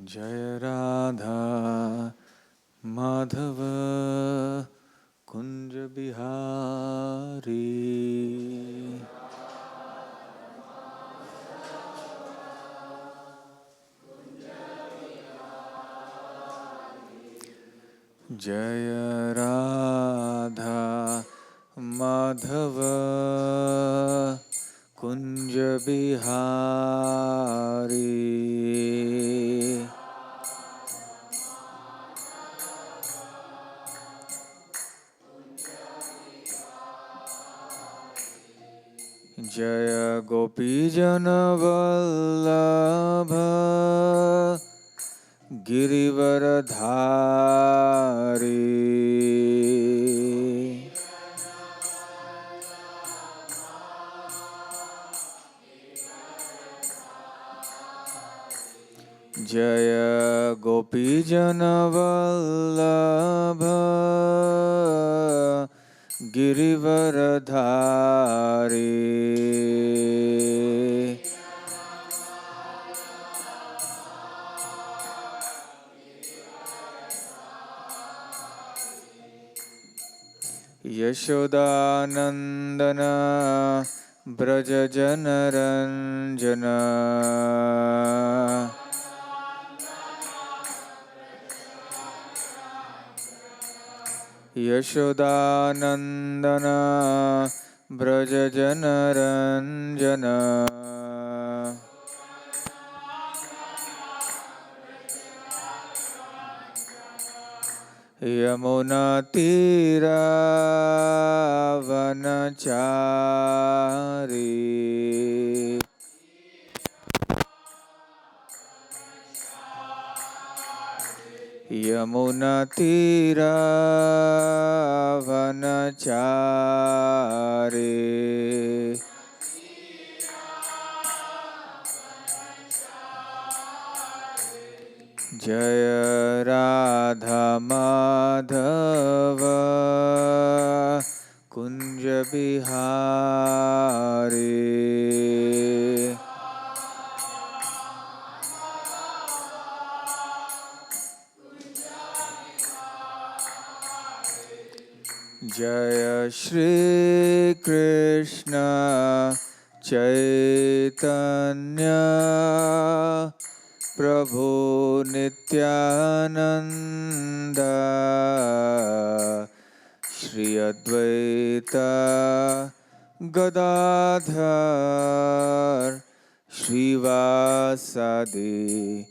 Jaya Radha Madhava Kunja Bihari. Jaya Radha Madhava Kunja Bihari. Jaya Gopijana Vallabha Girivaradhari. Jaya Gopijana Vallabha Girivaradhari. Yashodanandana Braja Janaranjana. Yashodanandana Braja Janaranjana. Yamuna Tira Vanachari. Yamuna Tira Vanachari. Jaya Radha Madhava Kunja Bihari. Jaya Shri Krishna Chaitanya Prabhu Nityananda Shri Advaita Gadadhar Shrivasadi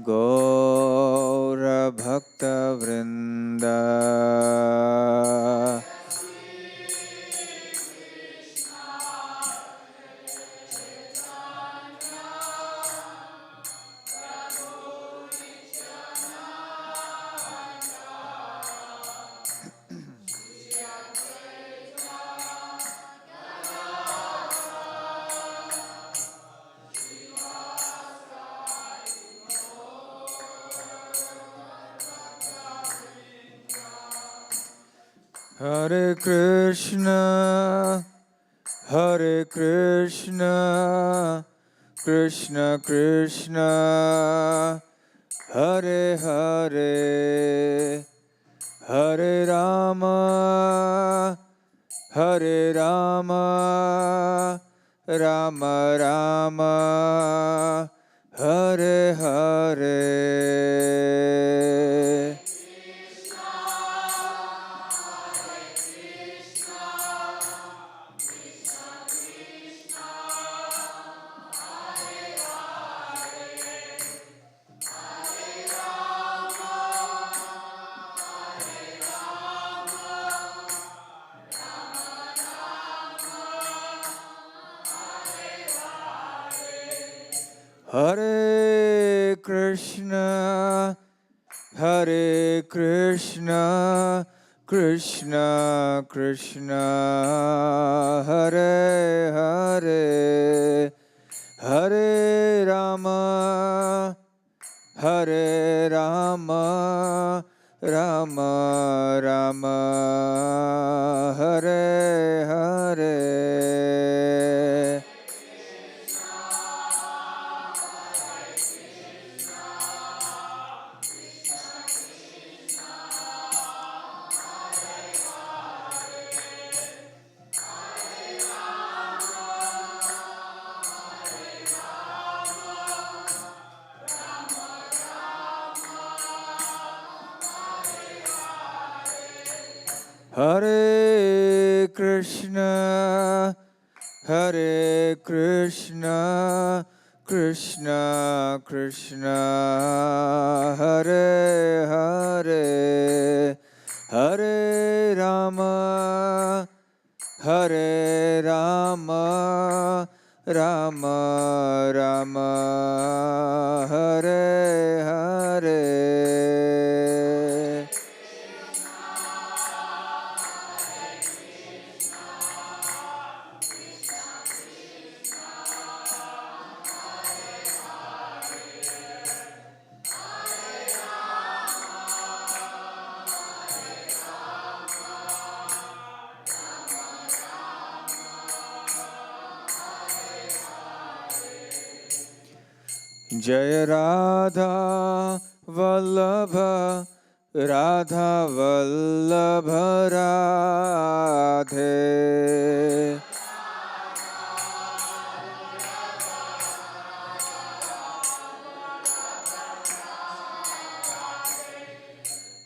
Gaura Bhakta Vrinda. Hare Krishna, Hare Krishna, Krishna Krishna, Hare Hare, Hare Rama, Hare Rama, Rama Rama, Hare Hare. Hare Krishna, Hare Krishna, Krishna Krishna, Hare Hare, Hare Rama, Hare Rama, Rama Rama, Hare Hare. Hare Krishna, Hare Krishna, Krishna Krishna, Hare Hare, Hare Rama, Hare Rama, Rama Rama, Hare Hare. Jaya Radha Vallabha, Radha Vallabha Radhe.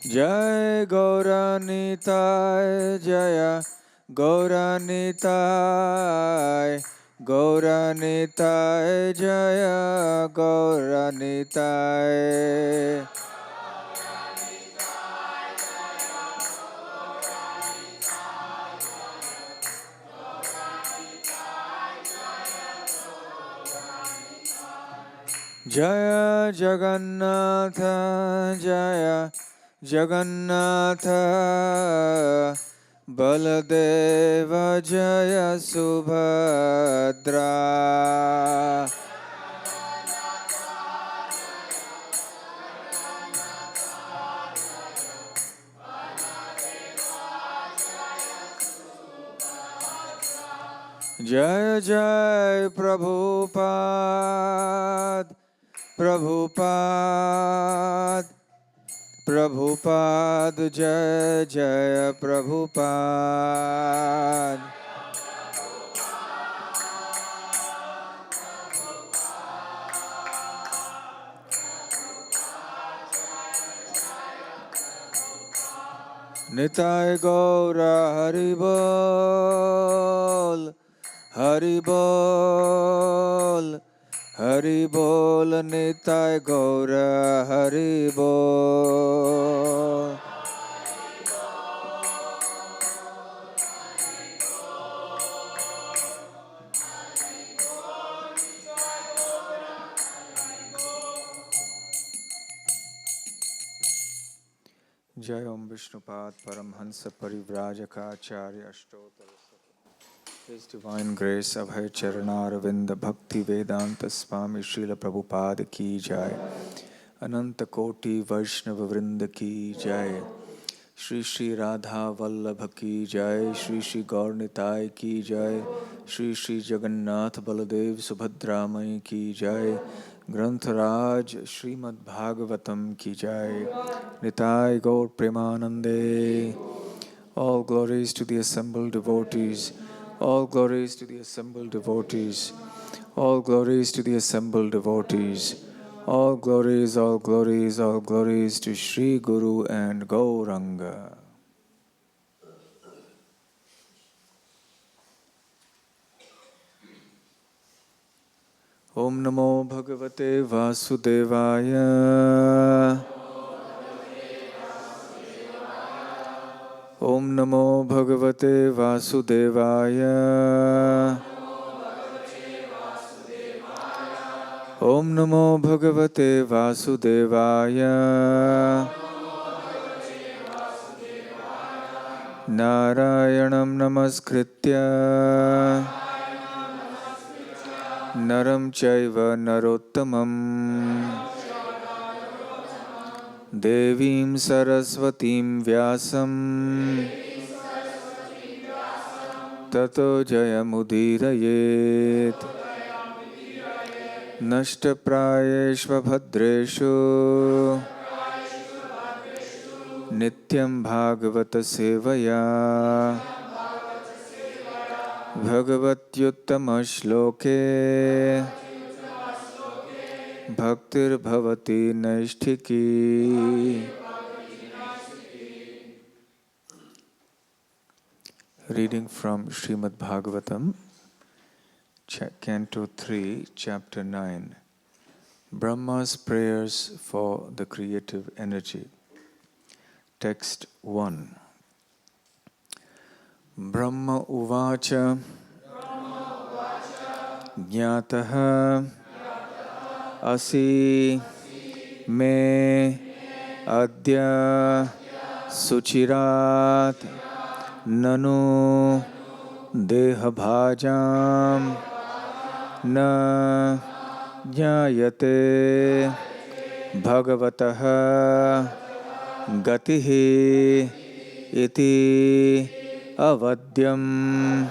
Jai Gauranitai, Jaya Gauranitai, Gauranitai, Jaya Gauranitai. Jaya Jagannatha, Jaya Jagannatha, Baladeva Jaya Subhadra. Jai Jai Prabhupada, Prabhupada, Prabhupada, Jai Jai Prabhupada. Nitai Gaura Haribol, Haribol, Haribol, Nitai Gaura Haribol. Jai Om Vishnupad Paramhansa Parivrajaka Acharya Ashtotar. His Divine Grace Abhay Charanaravindha Bhaktivedanta Swami Srila Prabhupada Ki Jai. Ananta Koti Vaishnava Vrinda Ki Jai. Shri Shri Radha Vallabha Ki Jai. Shri Shri Gaurnitai Ki Jai. Shri Shri Jagannath Baladev Subhadramai Ki Jai. Grantharaj Śrīmad Bhāgavatam Ki Jai. Nitai Gaur Premanande. All glories to the assembled devotees. All glories to the assembled devotees. All glories to the assembled devotees. All glories, all glories, all glories to Sri Guru and Gauranga. Om Namo Bhagavate Vasudevaya. Om Namo Bhagavate Vasudevaya. Om Namo Bhagavate Vasudevaya. Narayanam Namaskritya Naram Chaiva Narottamam Devim Saraswatim Vyasam Tato Jayamudirayet Nashtaprayeshva Bhadreshu Nityam Bhagavata Sevaya Bhagavatyuttama Shloke Bhaktir Bhavati Naishtiki. Reading from Śrīmad Bhāgavatam, Canto 3, Chapter 9. Brahma's Prayers for the Creative Energy. Text 1. Brahma Uvacha Jnataha Asi Me Adya Suchirat Nanu Dehabhajam Na Jnayate Bhagavataha Gatihi Iti Avadyam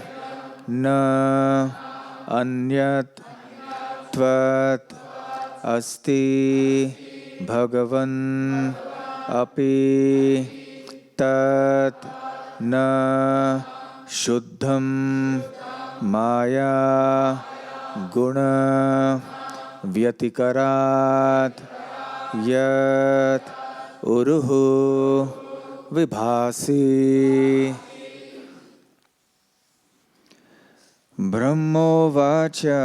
Na Anyat Tvat Asti Bhagavan Api Tat Na Shuddham Maya Guna Vyatikarat Yat Uruhu Vibhasi. Brahmovacha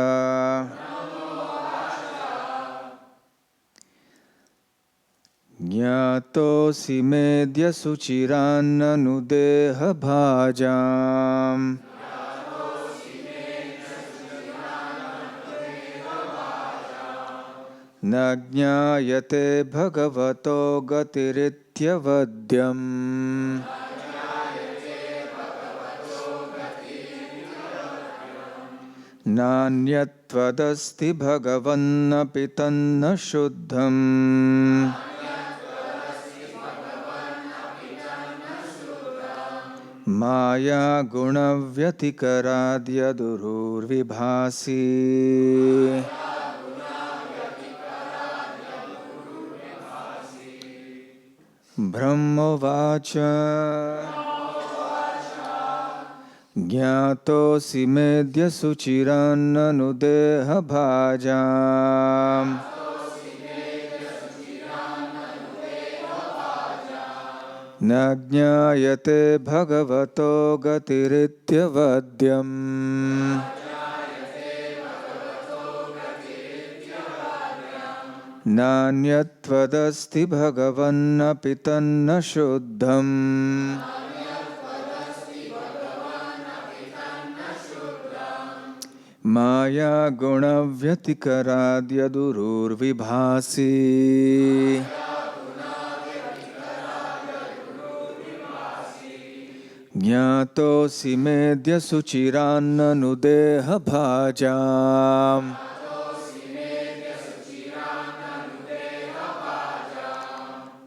Jnatosi medya suchirannanudeha bhajam Na jnayate bhagavato gatirityavadyam Nanyattvadasti bhagavannapi tanna shuddham Maya guna vyatikaradya durur vibhasi. Brahmovacha Jnatosi medya suchirannanudeha bhajam Na jnayate bhagavato gatirityavadyam Nanyattvadasti bhagavannapi tanna shuddham Maya guna vyatikaradya durur vibhasi. Jnatosi medya suchirannanudeha bhajam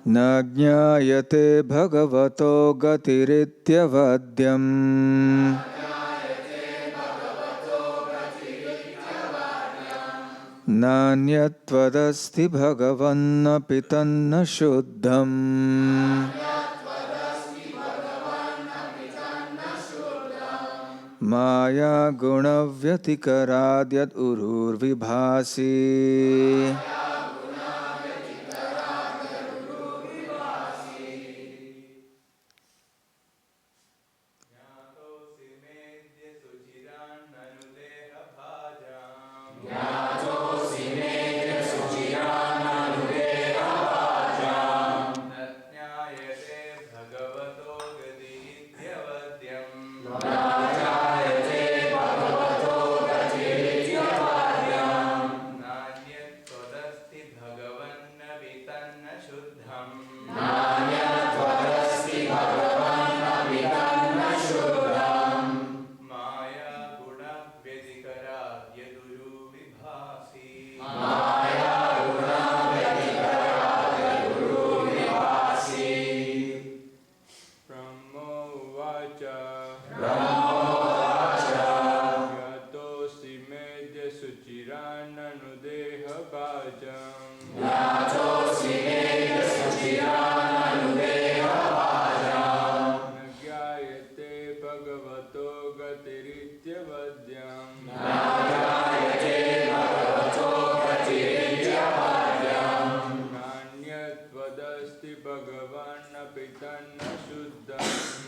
Na jnayate bhagavato gatirityavadyam Nanyattvadasti bhagavannapi tanna shuddham Maya guna vyatikaradya urur vibhasi.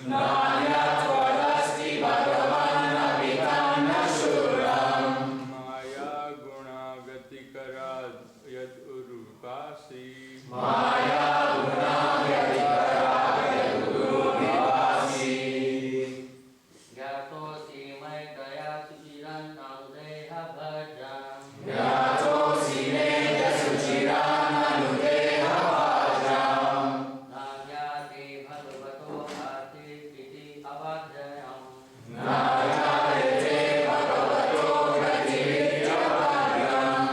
Nanyattvadasti yad urupasi. Maya guna vyatikaraya yad urupasi. Gyatosi maitaya suchiran anudeha bhajam. Gyatosi medya suchiran anudeha vajam. Nāyate bhagavato bhati iti avadhyayam. Nāyate bhagavato gatividya vajam.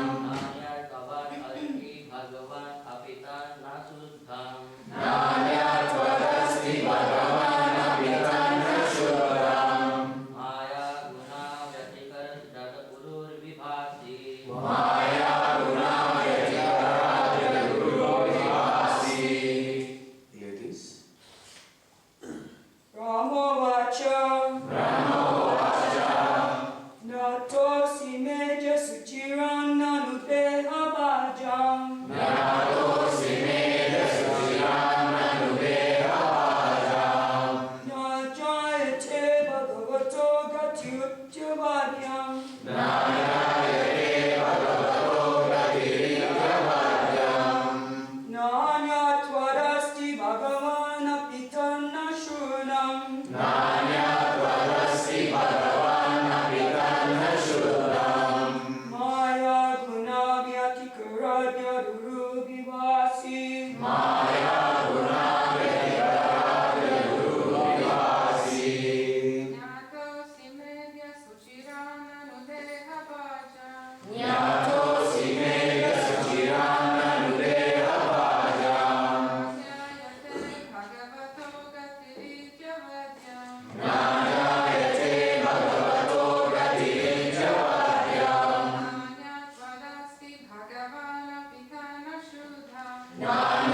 Nāyatavad asti bhagavan apitan nasuddham. Nāyatvadasti bhagavan apitan nashuddham. Maya guna vyatikar jat urur vibhasi. Maya guna vyatikaraya guru vibhasi. Ladies. Brahmovacha, Brahmovacha. Natosi medya suchiran anudeha bhajam. Gyatosi medya suchiran anudeha vajam. Nājayate bhagavato gatividya vajam. Nāyate bhagavato gatividya vajam. Nāyatvadasti bhagavan apitan nashunam. Nāyatvadasti bhagavan apitan nashuddham. Maya guna vyatikaradya guru vivasi. Maya guna vyatikaraya guru vibhasi. Gyatosi medya suchiran anudeha vajam. Gyatosi medya suchiran anudeha vajam. Nāyate bhagavato gatividya vajam. Nāyate bhagavato gatividya vajam. Nāyatvadasti bhagavan apitan nashuddham.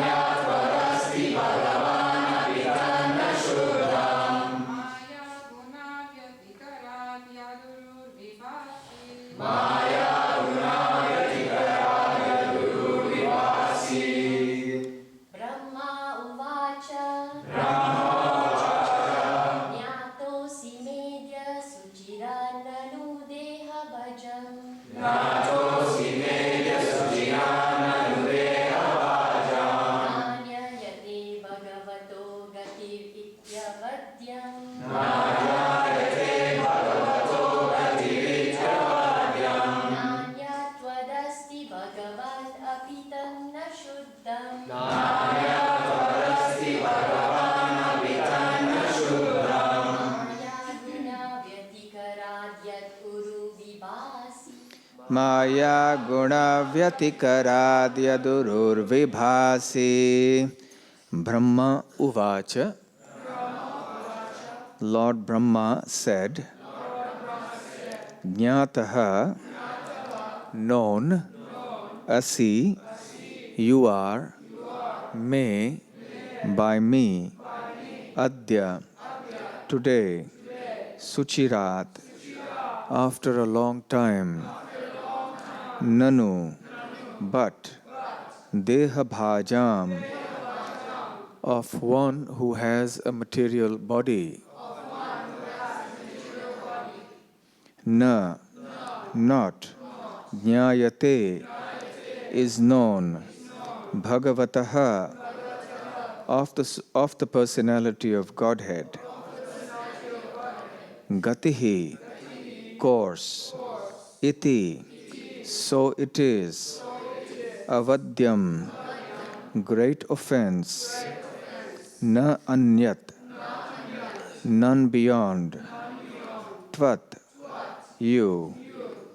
Nāyatvadasti bhagavan apitan nashuddham. Maya guna vyatikaradya gurur vibhasi. Maya guna vyatikaraya guru vibhasi. Brahma uvacha Brahmovacha. Nyatosi medya suchiran anudeha bhajam. Gyatosi medya suchiran anudeha vajam. Nāyate bhagavato gatividya vadyam. Nāyate bhagavato gatividya vajam. Nāyatvadasti bhagavan apitam nashuddham. Nāyatvadasti bhagavan apitan nashuddham. Maya guna vyatikaradya guru vibhasi. Maya guna vyatikaradya durur vibhasi. Brahma uvacha. Lord Brahma said, Jnataha, known, asi, you are, me, by me, adya, today, suchirat, after a long time, nanu, but, deha bhajam, of one who has a material body. Na, not, jnayate, is known, bhagavataha, of the personality of Godhead. Gatihi, course, iti, so it is, avadyam, great offense, na anyat, none beyond, tvat, you,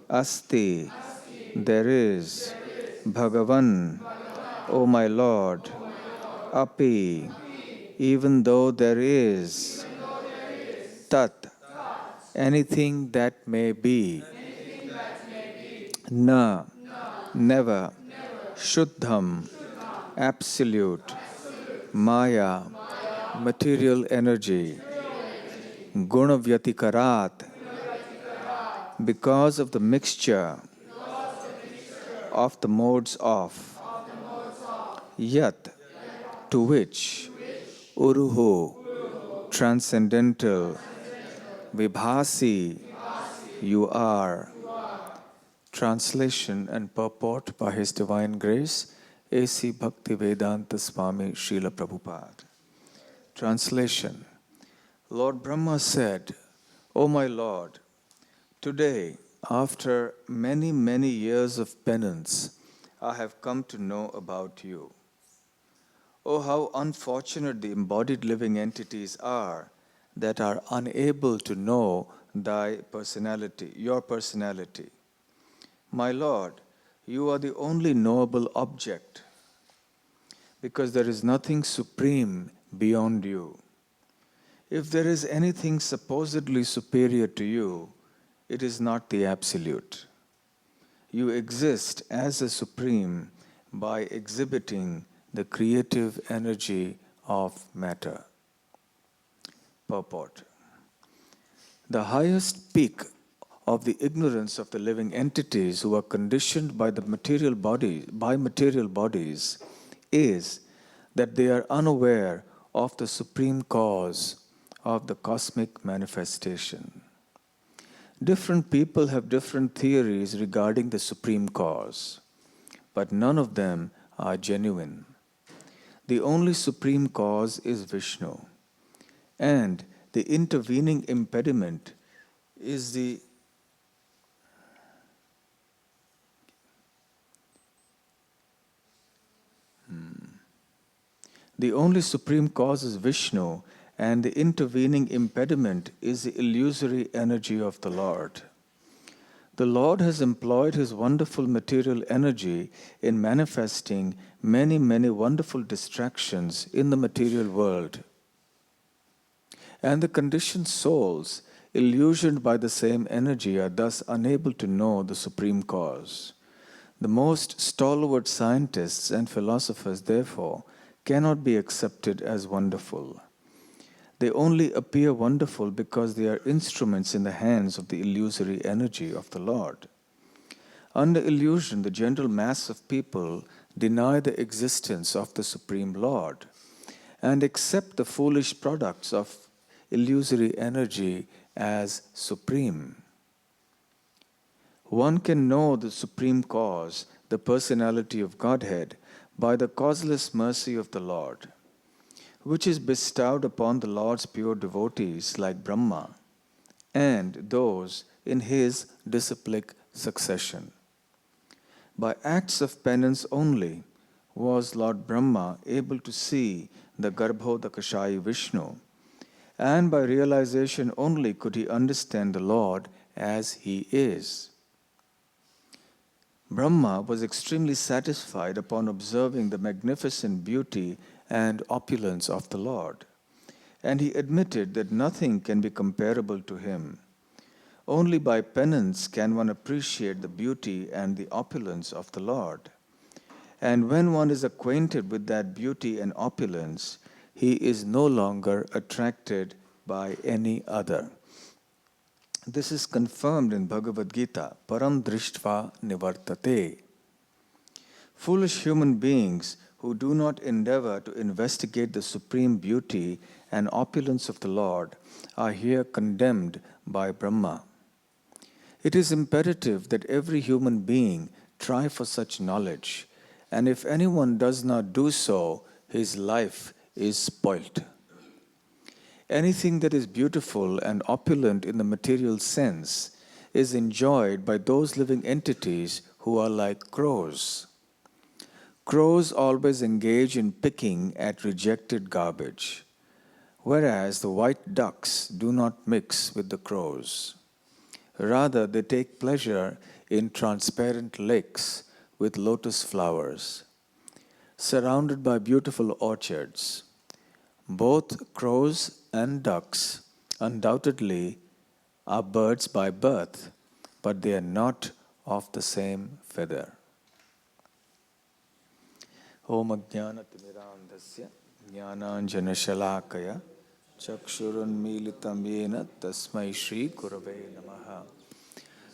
asti, there is, Bhagavan, O my Lord, api, even though there is, tat, anything that may be, na, never, shuddham, absolute, maya, material energy, gunavyatikarat, because of the mixture of the modes of, yat, to which, uruhu, transcendental, vibhasi, you are, Translation and purport by His Divine Grace, A.C. Bhaktivedanta Swami Srila Prabhupada. Translation. Lord Brahma said, O my Lord, today, after many, many years of penance, I have come to know about you. Oh, how unfortunate the embodied living entities are that are unable to know thy personality, your personality. My Lord, you are the only knowable object, because there is nothing supreme beyond you. If there is anything supposedly superior to you, it is not the Absolute. You exist as a supreme by exhibiting the creative energy of matter. Purport. The highest peak of the ignorance of the living entities who are conditioned by material bodies is that they are unaware of the supreme cause of the cosmic manifestation. Different people have different theories regarding the supreme cause, but none of them are genuine. The only supreme cause is Vishnu, and the intervening impediment is the only supreme cause is Vishnu, and the intervening impediment is the illusory energy of the Lord. The Lord has employed His wonderful material energy in manifesting many, many wonderful distractions in the material world. And the conditioned souls, illusioned by the same energy, are thus unable to know the supreme cause. The most stalwart scientists and philosophers, therefore, cannot be accepted as wonderful. They only appear wonderful because they are instruments in the hands of the illusory energy of the Lord. Under illusion, the general mass of people deny the existence of the Supreme Lord and accept the foolish products of illusory energy as supreme. One can know the supreme cause, the personality of Godhead, by the causeless mercy of the Lord, which is bestowed upon the Lord's pure devotees like Brahma and those in his disciplic succession. By acts of penance only was Lord Brahma able to see the Garbhodakashayi Vishnu, and by realization only could he understand the Lord as he is. Brahma was extremely satisfied upon observing the magnificent beauty and opulence of the Lord, and he admitted that nothing can be comparable to him. Only by penance can one appreciate the beauty and the opulence of the Lord. And when one is acquainted with that beauty and opulence, he is no longer attracted by any other. This is confirmed in Bhagavad Gita, Param Drishtva Nivartate. Foolish human beings who do not endeavor to investigate the supreme beauty and opulence of the Lord are here condemned by Brahma. It is imperative that every human being try for such knowledge, and if anyone does not do so, his life is spoilt. Anything that is beautiful and opulent in the material sense is enjoyed by those living entities who are like crows. Crows always engage in picking at rejected garbage, whereas the white ducks do not mix with the crows. Rather, they take pleasure in transparent lakes with lotus flowers, surrounded by beautiful orchards. Both crows and ducks undoubtedly are birds by birth, but they are not of the same feather. Om Ajnanatimirandhasya Jnananjana Shalakaya Chakshurunmilitam Yena Tasmai Shri Gurave Namaha.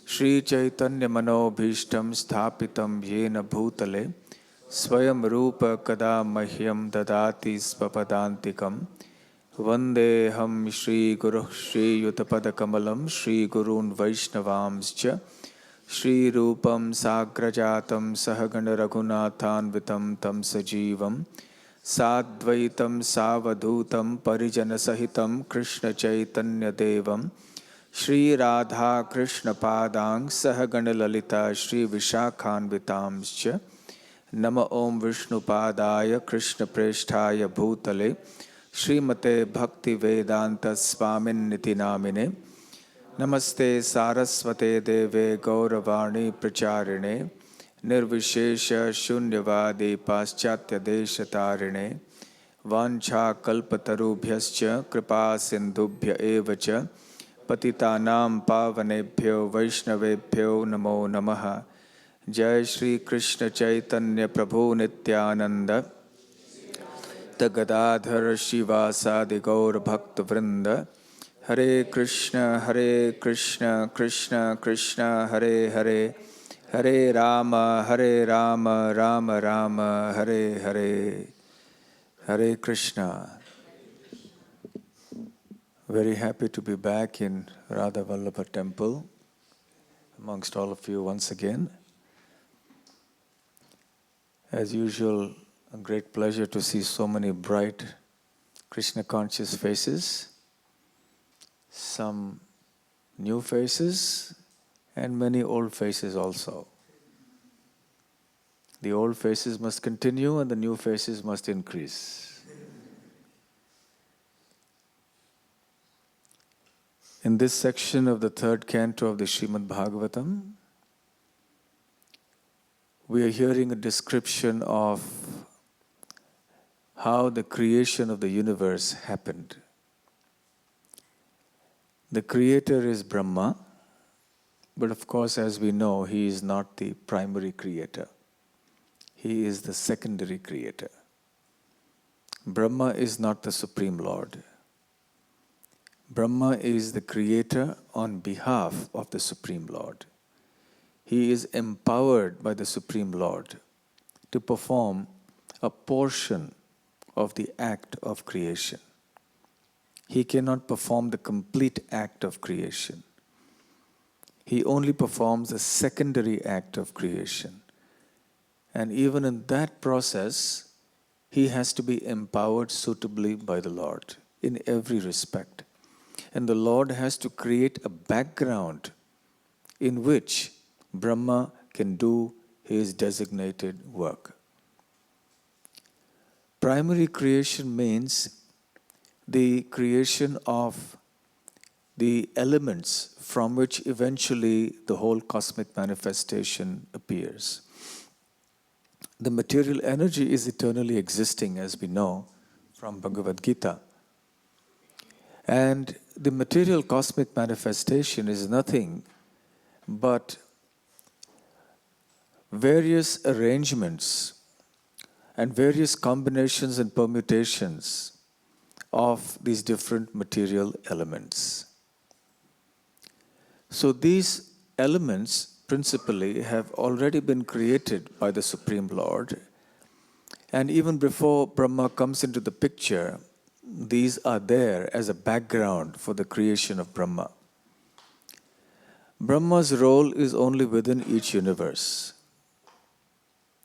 Shri Chaitanya Manobhishtam Sthapitam Yena Bhutale Swayam Rupa Kada Mahyam Dadati Svapadantikam Vandeham Shri Guru Shri Yutapada Kamalam Shri Gurun Vaishnavamscha Shri Rupam Sagrajatam Sahagana Raghunathanvitam Tam Sajivam Sadvaitam Savadhutam Parijana Sahitam Krishna Chaitanya Devam Shri Radha Krishna Padang Sahagana Lalita Shri Vishakhanvitamscha Nama Om Vishnu Padaya Krishna Presthaya Bhutale Śrīmate Bhaktivedanta Swamin Niti Namine Namaste Saraswate Deve Gauravani Pracharine Nirvishesha Shunyavadi Paschatya Deshatarine Vancha Kalpatarubhyascha Kripa Sindhubhya Evacha Patitanam Pavanebhyo Vaishnavebhyo Namo Namaha Jai Shri Krishna Chaitanya Prabhu Nityananda Gadadhar Shivasadi Gaur Bhakta Vrinda Hare Krishna Krishna Krishna Hare Hare Hare Rama Rama Rama Hare Hare Hare Krishna. Very happy to be back in Radha Vallabha Temple amongst all of you once again. As usual, a great pleasure to see so many bright Krishna conscious faces, some new faces and many old faces also. The old faces must continue and the new faces must increase. In this section of the third canto of the Śrīmad Bhāgavatam, we are hearing a description of how the creation of the universe happened. The creator is Brahma, but of course, as we know, he is not the primary creator. He is the secondary creator. Brahma is not the Supreme Lord. Brahma is the creator on behalf of the Supreme Lord. He is empowered by the Supreme Lord to perform a portion of the act of creation. He cannot perform the complete act of creation. He only performs a secondary act of creation. And even in that process, he has to be empowered suitably by the Lord in every respect. And the Lord has to create a background in which Brahma can do his designated work. Primary creation means the creation of the elements from which eventually the whole cosmic manifestation appears. The material energy is eternally existing, as we know from Bhagavad Gita. And the material cosmic manifestation is nothing but various arrangements and various combinations and permutations of these different material elements. So these elements principally have already been created by the Supreme Lord, and even before Brahma comes into the picture, these are there as a background for the creation of Brahma. Brahma's role is only within each universe.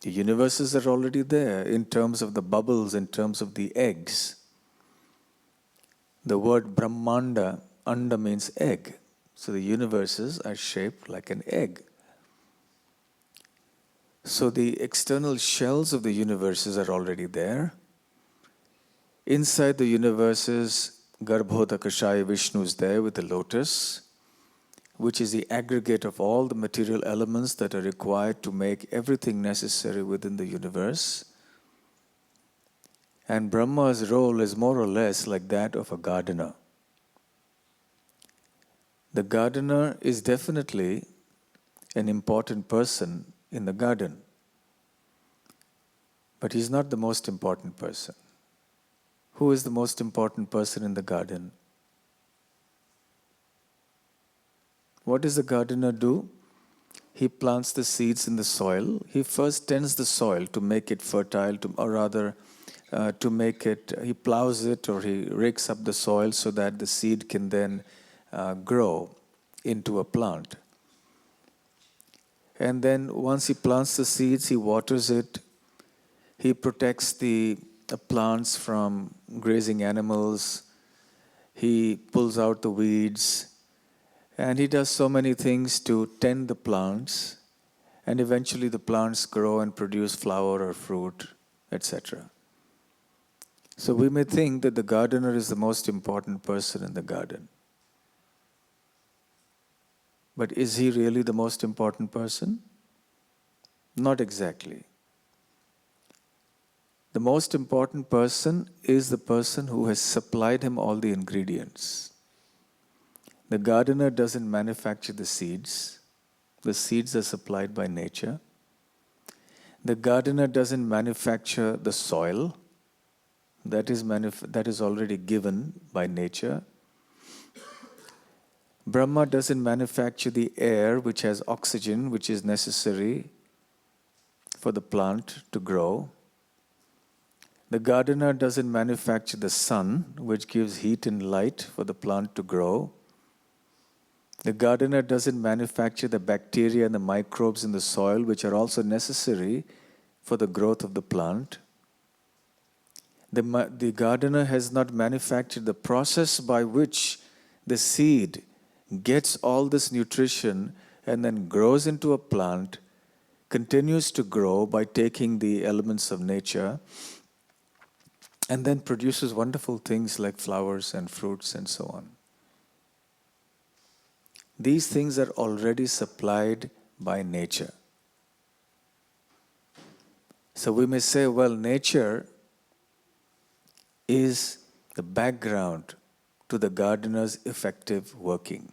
The universes are already there in terms of the bubbles, in terms of the eggs. The word Brahmanda, anda means egg. So the universes are shaped like an egg. So the external shells of the universes are already there. Inside the universes, Garbhodakashaya Vishnu is there with the lotus, which is the aggregate of all the material elements that are required to make everything necessary within the universe. And Brahma's role is more or less like that of a gardener. The gardener is definitely an important person in the garden, but he's not the most important person. Who is the most important person in the garden? What does the gardener do? He plants the seeds in the soil. He first tends the soil to make it fertile, he plows it or he rakes up the soil so that the seed can then grow into a plant. And then once he plants the seeds, he waters it. He protects the plants from grazing animals. He pulls out the weeds. And he does so many things to tend the plants. And eventually the plants grow and produce flower or fruit, etc. So we may think that the gardener is the most important person in the garden. But is he really the most important person? Not exactly. The most important person is the person who has supplied him all the ingredients. The gardener doesn't manufacture the seeds. The seeds are supplied by nature. The gardener doesn't manufacture the soil. That is already given by nature. Brahma doesn't manufacture the air which has oxygen, which is necessary for the plant to grow. The gardener doesn't manufacture the sun, which gives heat and light for the plant to grow. The gardener doesn't manufacture the bacteria and the microbes in the soil, which are also necessary for the growth of the plant. The gardener has not manufactured the process by which the seed gets all this nutrition and then grows into a plant, continues to grow by taking the elements of nature, and then produces wonderful things like flowers and fruits and so on. These things are already supplied by nature. So we may say, well, nature is the background to the gardener's effective working.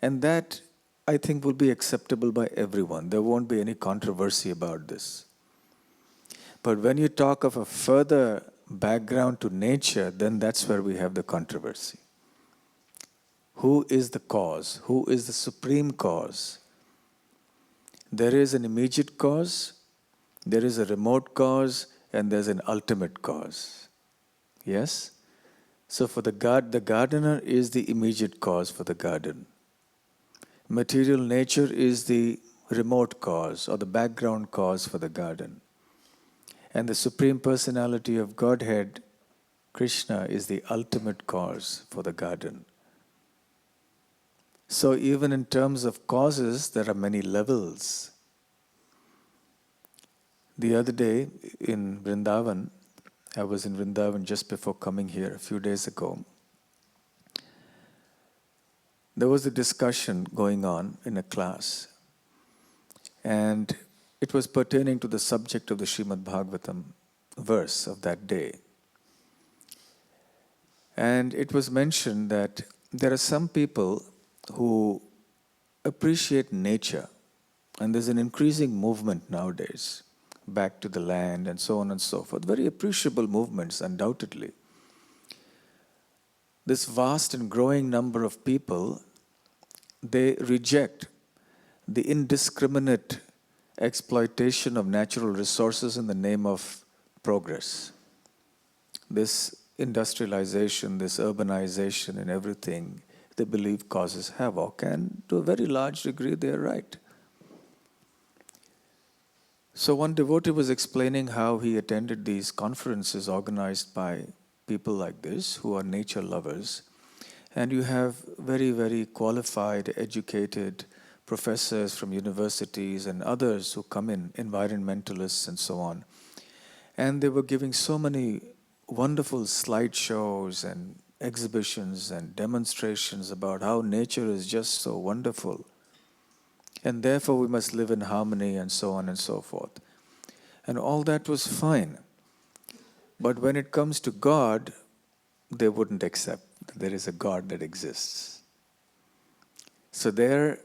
And that, I think, will be acceptable by everyone. There won't be any controversy about this. But when you talk of a further background to nature, then that's where we have the controversy. Who is the cause? Who is the supreme cause? There is an immediate cause, there is a remote cause, and there's an ultimate cause. Yes? So for the gardener is the immediate cause for the garden. Material nature is the remote cause or the background cause for the garden. And the Supreme Personality of Godhead, Krishna, is the ultimate cause for the garden. So even in terms of causes, there are many levels. The other day in Vrindavan, I was in Vrindavan just before coming here a few days ago. There was a discussion going on in a class, and it was pertaining to the subject of the Śrīmad Bhāgavatam verse of that day. And it was mentioned that there are some people who appreciate nature, and there's an increasing movement nowadays, back to the land and so on and so forth. Very appreciable movements, undoubtedly. This vast and growing number of people, they reject the indiscriminate exploitation of natural resources in the name of progress. This industrialization, this urbanization and everything, they believe causes havoc, and to a very large degree they are right. So one devotee was explaining how he attended these conferences organized by people like this who are nature lovers, and you have very, very qualified, educated professors from universities and others who come in, environmentalists and so on. And they were giving so many wonderful slideshows and exhibitions and demonstrations about how nature is just so wonderful. And therefore we must live in harmony and so on and so forth. And all that was fine. But when it comes to God, they wouldn't accept that there is a God that exists. So their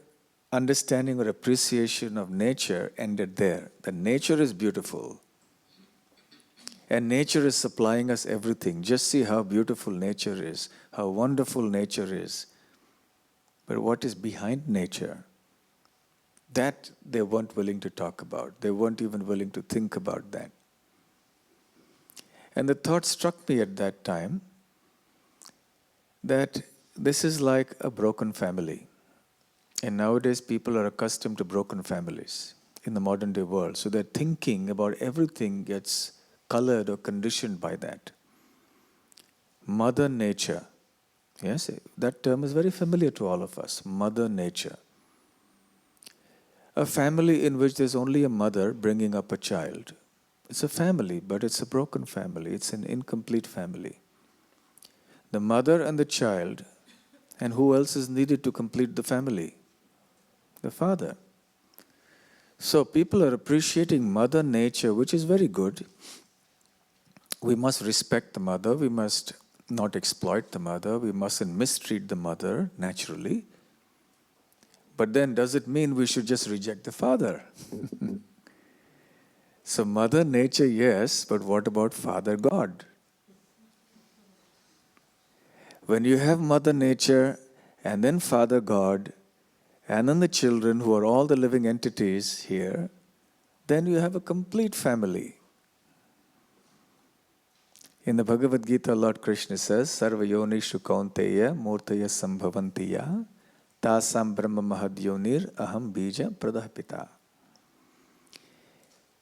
understanding or appreciation of nature ended there. That nature is beautiful. And nature is supplying us everything. Just see how beautiful nature is, how wonderful nature is. But what is behind nature? That they weren't willing to talk about. They weren't even willing to think about that. And the thought struck me at that time that this is like a broken family. And nowadays people are accustomed to broken families in the modern day world. So their thinking about everything gets colored or conditioned by that. Mother Nature. Yes, that term is very familiar to all of us. Mother Nature. A family in which there's only a mother bringing up a child. It's a family, but it's a broken family. It's an incomplete family. The mother and the child, and who else is needed to complete the family? The father. So people are appreciating Mother Nature, which is very good. We must respect the mother. We must not exploit the mother. We mustn't mistreat the mother naturally. But then does it mean we should just reject the father? So Mother Nature, yes, but what about Father God? When you have Mother Nature and then Father God and then the children who are all the living entities here, then you have a complete family. In the Bhagavad Gita, Lord Krishna says, Sarva yonishu kaunteya murtaya sambhavantiya tasam brahma mahadyonir aham bija pradapita.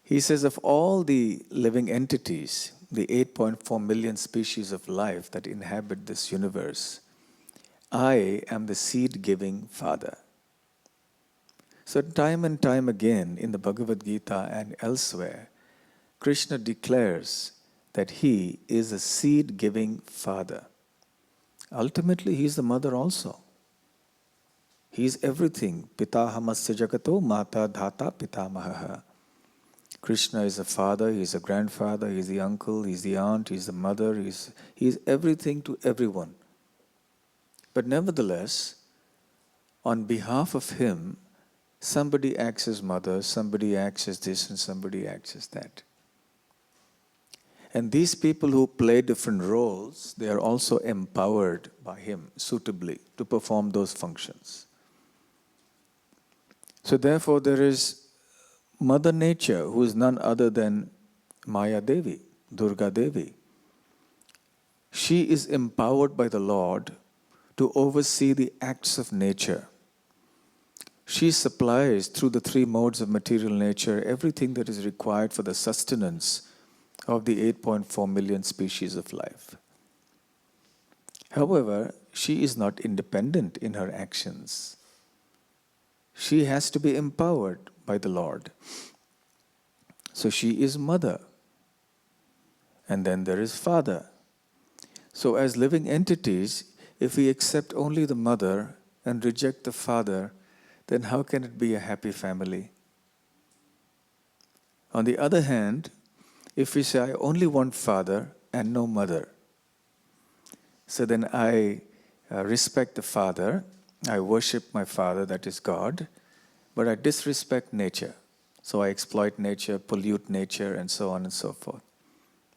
He says of all the living entities, the 8.4 million species of life that inhabit this universe, I am the seed-giving Father. So time and time again in the Bhagavad Gita and elsewhere, Krishna declares that he is a seed-giving Father. Ultimately, he is the mother also. He is everything. Pitahamasya jagato mata dhata pitamaha. Krishna is a father, he is a grandfather, he is the uncle, he is the aunt, he is the mother, he is everything to everyone. But nevertheless, on behalf of him, somebody acts as mother, somebody acts as this, and somebody acts as that. And these people who play different roles, they are also empowered by him suitably to perform those functions. So therefore there is Mother Nature, who is none other than Maya Devi, Durga Devi. She is empowered by the Lord to oversee the acts of nature. She supplies through the three modes of material nature everything that is required for the sustenance of the 8.4 million species of life. However, she is not independent in her actions. She has to be empowered by the Lord. So she is mother. And then there is father. So as living entities, if we accept only the mother and reject the father, then how can it be a happy family? On the other hand, if we say, I only want father and no mother, so then I respect the father, I worship my father, that is God, but I disrespect nature. So I exploit nature, pollute nature, and so on and so forth.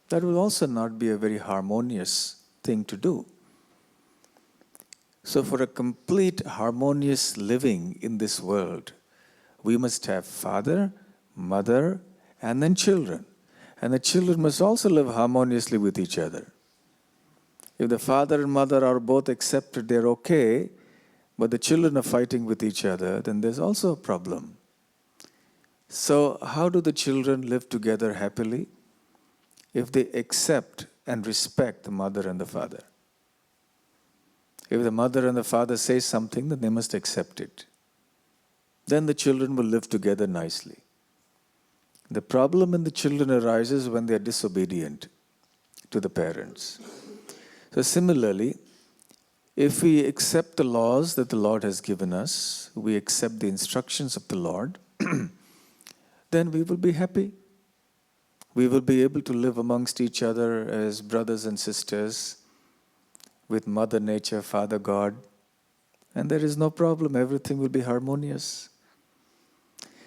That will also not be a very harmonious thing to do. So for a complete harmonious living in this world, we must have father, mother, and then children. And the children must also live harmoniously with each other. If the father and mother are both accepted, they're okay, but the children are fighting with each other, then there's also a problem. So how do the children live together happily? If they accept and respect the mother and the father. If the mother and the father say something, then they must accept it. Then the children will live together nicely. The problem in the children arises when they are disobedient to the parents. So similarly, if we accept the laws that the Lord has given us, we accept the instructions of the Lord, then we will be happy. We will be able to live amongst each other as brothers and sisters with Mother Nature, Father God, and there is no problem. Everything will be harmonious.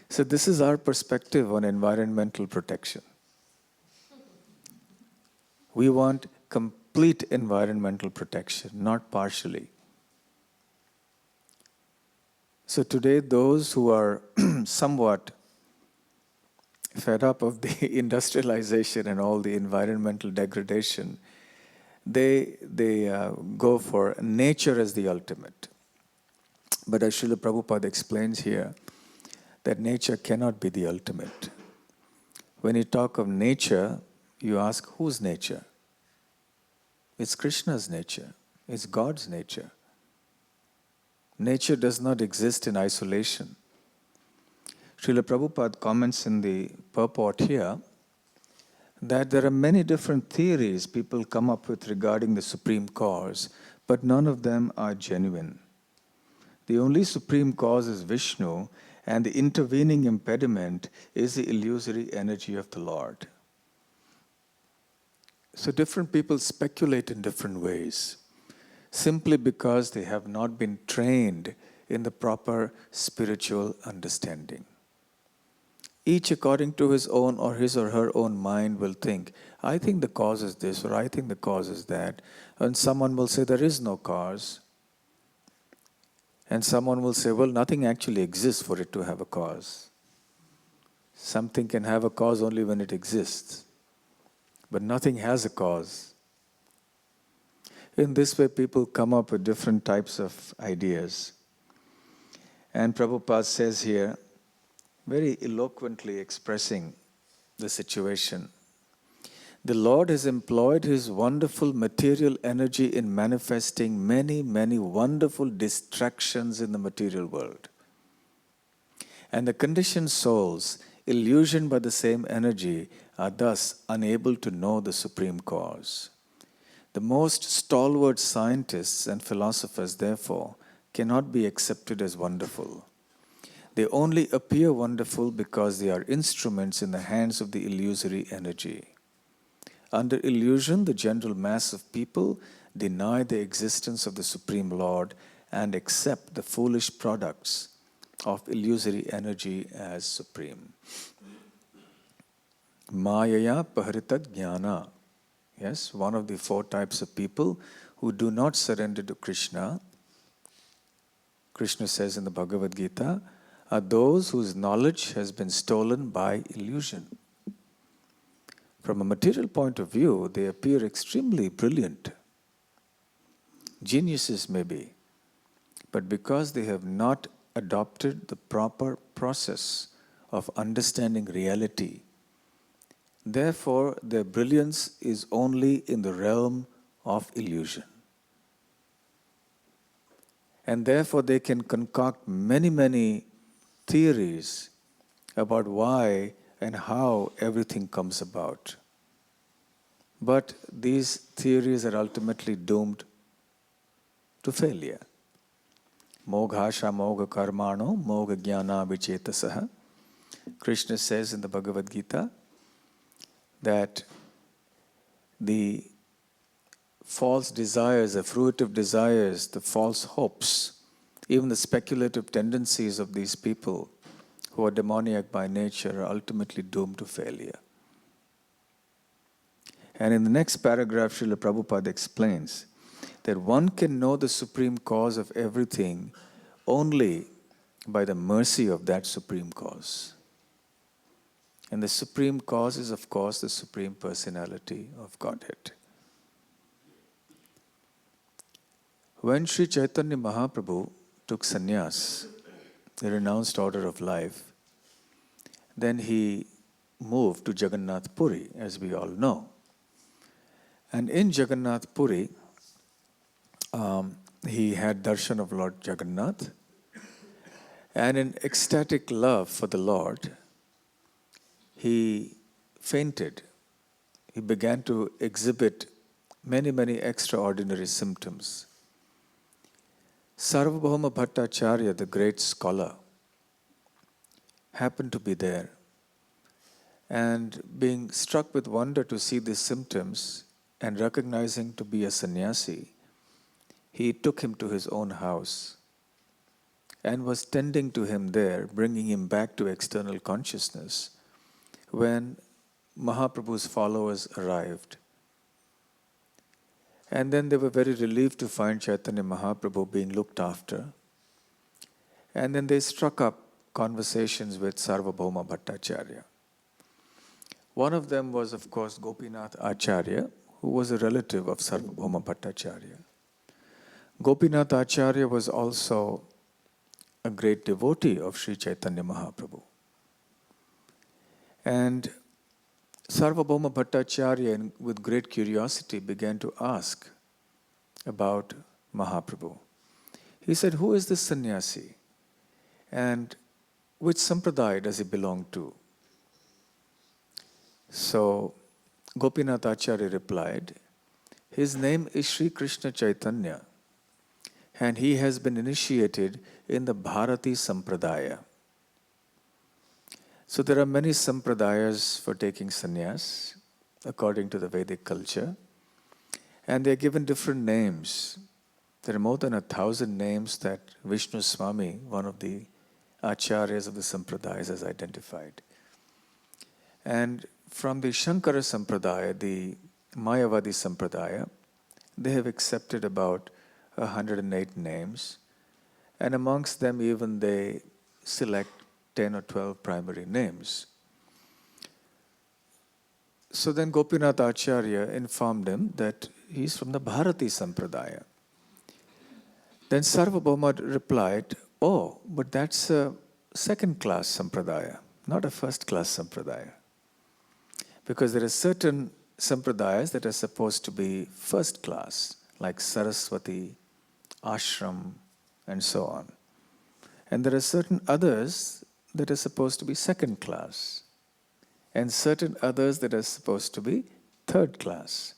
So this is our perspective on environmental protection. We want complete environmental protection, not partially. So today, those who are somewhat fed up of the industrialization and all the environmental degradation, they go for nature as the ultimate. But as Srila Prabhupada explains here, that nature cannot be the ultimate. When you talk of nature, you ask whose nature? It's Krishna's nature. It's God's nature. Nature does not exist in isolation. Srila Prabhupada comments in the purport here that there are many different theories people come up with regarding the Supreme Cause, but none of them are genuine. The only Supreme Cause is Vishnu, and the intervening impediment is the illusory energy of the Lord. So different people speculate in different ways, simply because they have not been trained in the proper spiritual understanding. Each according to his own or his or her own mind will think, I think the cause is this or I think the cause is that. And someone will say there is no cause. And someone will say, well, nothing actually exists for it to have a cause. Something can have a cause only when it exists. But nothing has a cause. In this way, people come up with different types of ideas. And Prabhupada says here, very eloquently expressing the situation, the Lord has employed His wonderful material energy in manifesting many, many wonderful distractions in the material world. And the conditioned souls, illusioned by the same energy, are thus unable to know the Supreme Cause. The most stalwart scientists and philosophers, therefore, cannot be accepted as wonderful. They only appear wonderful because they are instruments in the hands of the illusory energy. Under illusion, the general mass of people deny the existence of the Supreme Lord and accept the foolish products of illusory energy as supreme. Mayaya paharita jnana. Yes, one of the four types of people who do not surrender to Krishna, Krishna says in the Bhagavad Gita, are those whose knowledge has been stolen by illusion. From a material point of view, they appear extremely brilliant. Geniuses maybe, but because they have not adopted the proper process of understanding reality, therefore their brilliance is only in the realm of illusion. And therefore they can concoct many, many theories about why and how everything comes about. But these theories are ultimately doomed to failure. Moghasha mogha karmano mogha jnana vichetasaha. Krishna says in the Bhagavad Gita that the false desires, the fruitive desires, the false hopes, even the speculative tendencies of these people who are demoniac by nature are ultimately doomed to failure. And in the next paragraph, Srila Prabhupada explains that one can know the supreme cause of everything only by the mercy of that supreme cause. And the supreme cause is, of course, the Supreme Personality of Godhead. When Sri Chaitanya Mahaprabhu took sannyas, the renounced order of life, then he moved to Jagannath Puri, as we all know. And in Jagannath Puri, he had darshan of Lord Jagannath. And in ecstatic love for the Lord, he fainted. He began to exhibit many, many extraordinary symptoms. Sarvabhauma Bhattacharya, the great scholar, happened to be there. And being struck with wonder to see these symptoms and recognizing to be a sannyasi, he took him to his own house and was tending to him there, bringing him back to external consciousness when Mahaprabhu's followers arrived. And then they were very relieved to find Chaitanya Mahaprabhu being looked after. And then they struck up conversations with Sarvabhauma Bhattacharya. One of them was, of course, Gopinath Acharya, who was a relative of Sarvabhauma Bhattacharya. Gopinath Acharya was also a great devotee of Sri Chaitanya Mahaprabhu. And Sarvabhauma Bhattacharya, with great curiosity, began to ask about Mahaprabhu. He said, who is this sannyasi? And which sampradaya does he belong to? So Gopinath Acharya replied, his name is Sri Krishna Chaitanya, and he has been initiated in the Bharati Sampradaya. So there are many sampradayas for taking sannyas, according to the Vedic culture, and they are given different names. There are more than 1,000 names that Vishnu Swami, one of the acharyas of the sampradayas, has identified. And from the Shankara Sampradaya, the Mayavadi Sampradaya, they have accepted about 108 names, and amongst them even they select 10 or 12 primary names. So then Gopinath Acharya informed him that he's from the Bharati Sampradaya. Then Sarvabhauma replied, oh, but that's a second-class Sampradaya, not a first-class Sampradaya. Because there are certain Sampradayas that are supposed to be first class, like Saraswati, Ashram, and so on. And there are certain others that are supposed to be second class, and certain others that are supposed to be third class.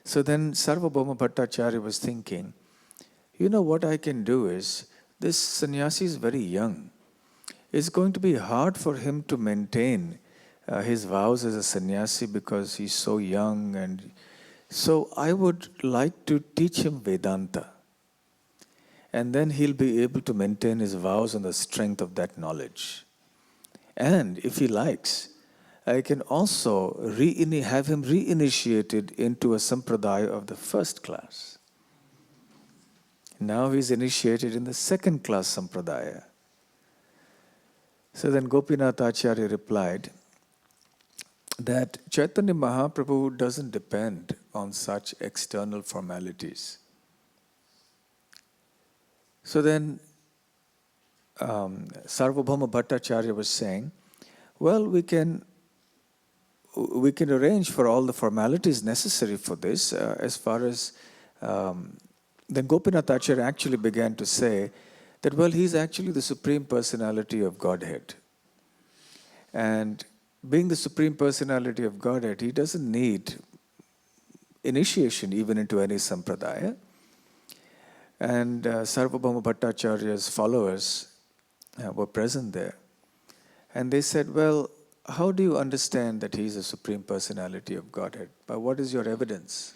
So then Sarvabhauma Bhattacharya was thinking, you know what I can do is, this sannyasi is very young. It's going to be hard for him to maintain his vows as a sannyasi because he's so young, and so I would like to teach him Vedanta. And then he'll be able to maintain his vows on the strength of that knowledge. And if he likes, I can also have him reinitiated into a sampradaya of the first class. Now he's initiated in the second class sampradaya. So then Gopinath Acharya replied that Chaitanya Mahaprabhu doesn't depend on such external formalities. So then Sarvabhauma Bhattacharya was saying, well, we can arrange for all the formalities necessary for this as far as... Then Gopinath Acharya actually began to say that, well, he's actually the Supreme Personality of Godhead. And being the Supreme Personality of Godhead, he doesn't need initiation even into any sampradaya. And Sarvabhauma Bhattacharya's followers were present there. And they said, well, how do you understand that he is the Supreme Personality of Godhead? But what is your evidence?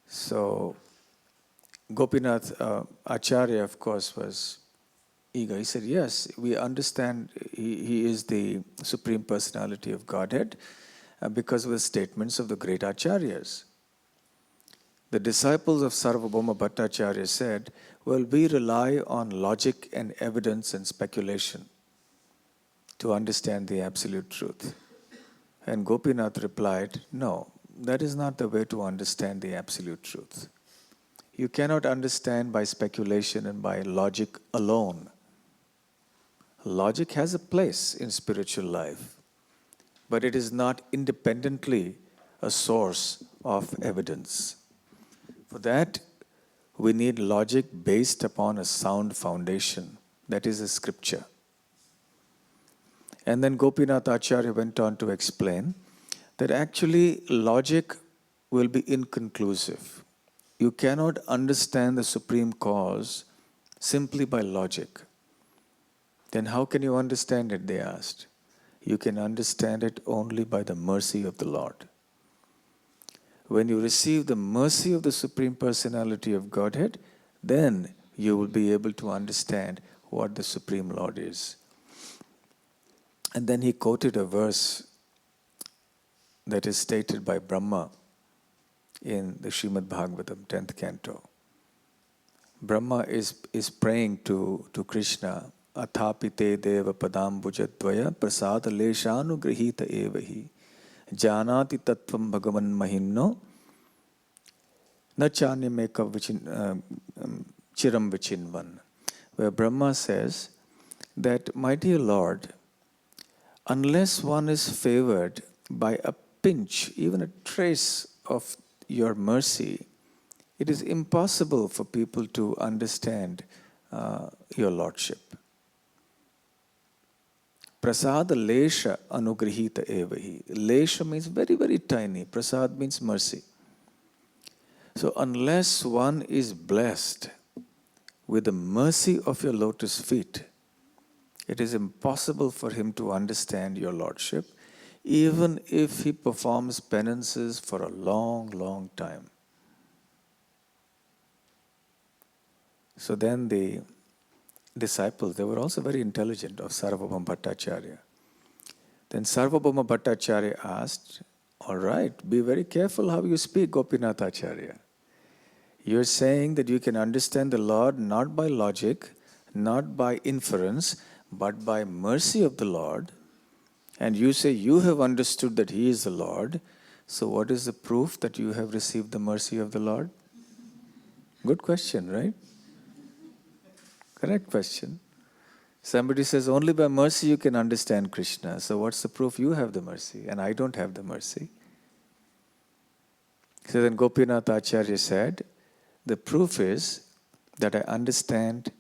So Gopinath Acharya, of course, was eager. He said, yes, we understand he is the Supreme Personality of Godhead because of the statements of the great Acharyas. The disciples of Sarvabhauma Bhattacharya said, well, we rely on logic and evidence and speculation to understand the absolute truth. And Gopinath replied, no, that is not the way to understand the absolute truth. You cannot understand by speculation and by logic alone. Logic has a place in spiritual life, but it is not independently a source of evidence. For that, we need logic based upon a sound foundation, that is a scripture. And then Gopinath Acharya went on to explain that actually logic will be inconclusive. You cannot understand the supreme cause simply by logic. Then how can you understand it, they asked. You can understand it only by the mercy of the Lord. When you receive the mercy of the Supreme Personality of Godhead, then you will be able to understand what the Supreme Lord is. And then he quoted a verse that is stated by Brahma in the Śrīmad Bhāgavatam, 10th canto. Brahma is praying to Krishna, Athapite deva padam bhujadvaya prasada leshanu grihita evahi janati tattvam bhagavan mahinno na chanyameka Chiram Vichinvan, where Brahma says that, my dear Lord, unless one is favored by a pinch, even a trace of your mercy, it is impossible for people to understand your Lordship. Prasada lesha anugrihita evahi. Lesha means very, very tiny. Prasad means mercy. So unless one is blessed with the mercy of your lotus feet, it is impossible for him to understand your Lordship, even if he performs penances for a long, long time. So then the disciples, they were also very intelligent, of Sarvabhauma Bhattacharya. Then Sarvabhauma Bhattacharya asked, all right, be very careful how you speak, Gopinath Acharya. You're saying that you can understand the Lord not by logic, not by inference, but by mercy of the Lord. And you say you have understood that He is the Lord. So what is the proof that you have received the mercy of the Lord? Good question, right? Correct question. Somebody says, only by mercy you can understand Krishna. So what's the proof you have the mercy and I don't have the mercy? So then Gopinath Acharya said, the proof is that I understand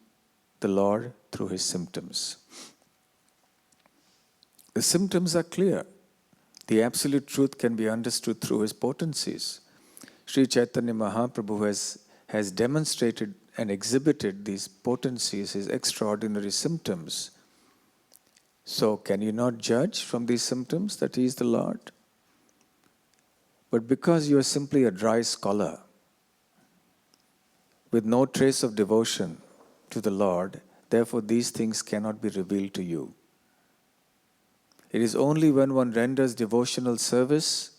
the Lord through His symptoms. The symptoms are clear. The absolute truth can be understood through His potencies. Sri Chaitanya Mahaprabhu has demonstrated and exhibited these potencies, His extraordinary symptoms. So can you not judge from these symptoms that He is the Lord? But because you are simply a dry scholar with no trace of devotion to the Lord, therefore these things cannot be revealed to you. It is only when one renders devotional service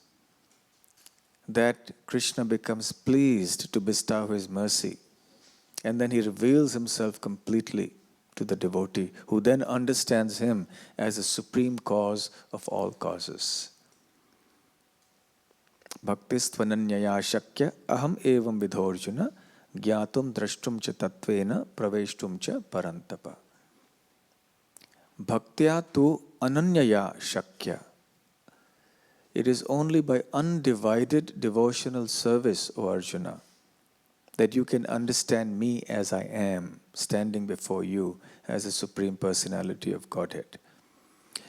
that Krishna becomes pleased to bestow His mercy. And then He reveals Himself completely to the devotee, who then understands Him as the supreme cause of all causes. Bhaktistvannanyaya shakya aham evam vidhorjuna gyatum drashtum cha tattvena praveshtum cha parantapa. Bhaktya tu ananyaya shakya. It is only by undivided devotional service, O Arjuna, that you can understand me as I am, standing before you as the Supreme Personality of Godhead.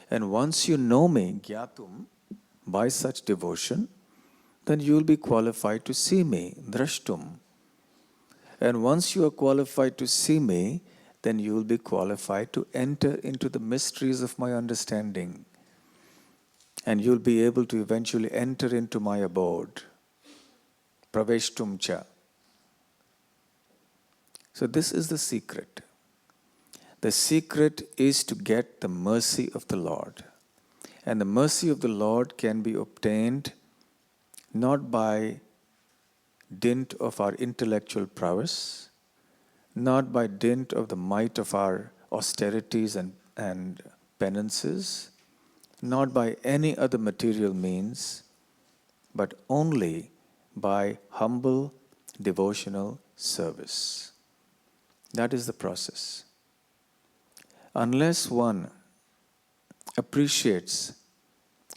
And once you know me, Gyatum, by such devotion, then you will be qualified to see me, Drashtum. And once you are qualified to see me, then you will be qualified to enter into the mysteries of my understanding. And you will be able to eventually enter into my abode. Praveshtum cha. So this is the secret. The secret is to get the mercy of the Lord. And the mercy of the Lord can be obtained not by dint of our intellectual prowess, not by dint of the might of our austerities and penances, not by any other material means, but only by humble devotional service. That is the process. Unless one appreciates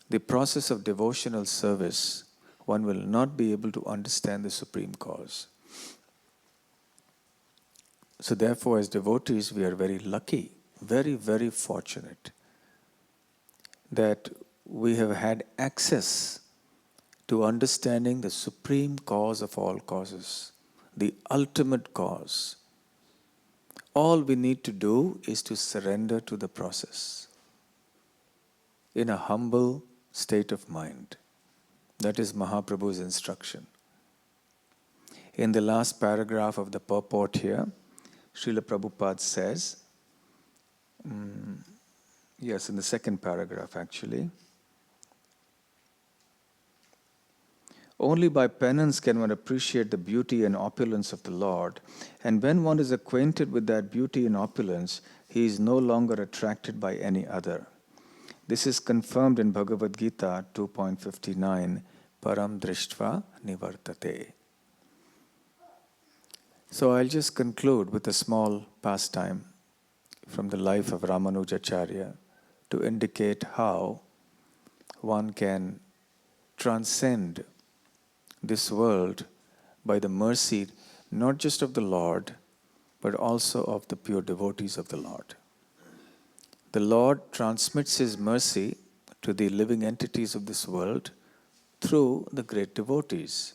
the process of devotional service, one will not be able to understand the supreme cause. So therefore, as devotees, we are very lucky, very, very fortunate that we have had access to understanding the supreme cause of all causes, the ultimate cause. All we need to do is to surrender to the process in a humble state of mind. That is Mahaprabhu's instruction. In the last paragraph of the purport here, Srila Prabhupada says, yes, in the second paragraph actually, only by penance can one appreciate the beauty and opulence of the Lord. And when one is acquainted with that beauty and opulence, he is no longer attracted by any other. This is confirmed in Bhagavad Gita 2.59, Param Drishtva Nivartate. So I'll just conclude with a small pastime from the life of Ramanujacharya to indicate how one can transcend this world by the mercy not just of the Lord, but also of the pure devotees of the Lord. The Lord transmits His mercy to the living entities of this world through the great devotees.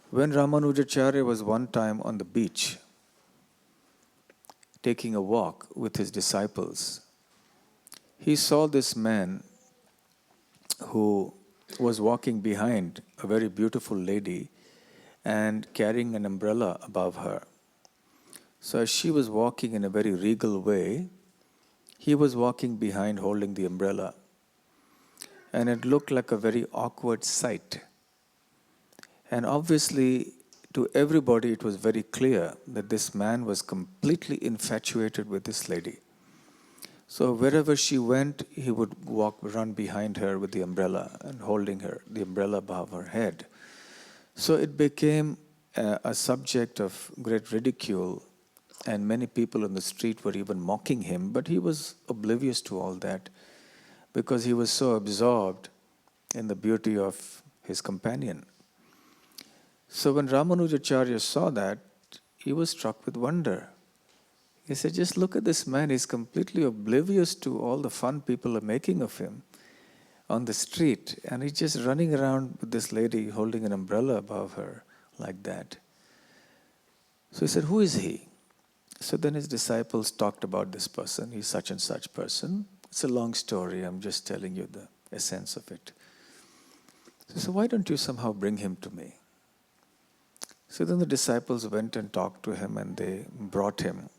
When Ramanujacharya was one time on the beach, taking a walk with his disciples, he saw this man who was walking behind a very beautiful lady and carrying an umbrella above her. So as she was walking in a very regal way, he was walking behind holding the umbrella. And it looked like a very awkward sight. And obviously, to everybody, it was very clear that this man was completely infatuated with this lady. So wherever she went, he would run behind her with the umbrella and holding her, the umbrella above her head. So it became a subject of great ridicule, and many people on the street were even mocking him, but he was oblivious to all that because he was so absorbed in the beauty of his companion. So when Ramanujacharya saw that, he was struck with wonder. He said, just look at this man, he's completely oblivious to all the fun people are making of him on the street, and he's just running around with this lady holding an umbrella above her like that. So he said, who is he? So then his disciples talked about this person, he's such and such person. It's a long story, I'm just telling you the essence of it. So why don't you somehow bring him to me? So then the disciples went and talked to him, and they brought him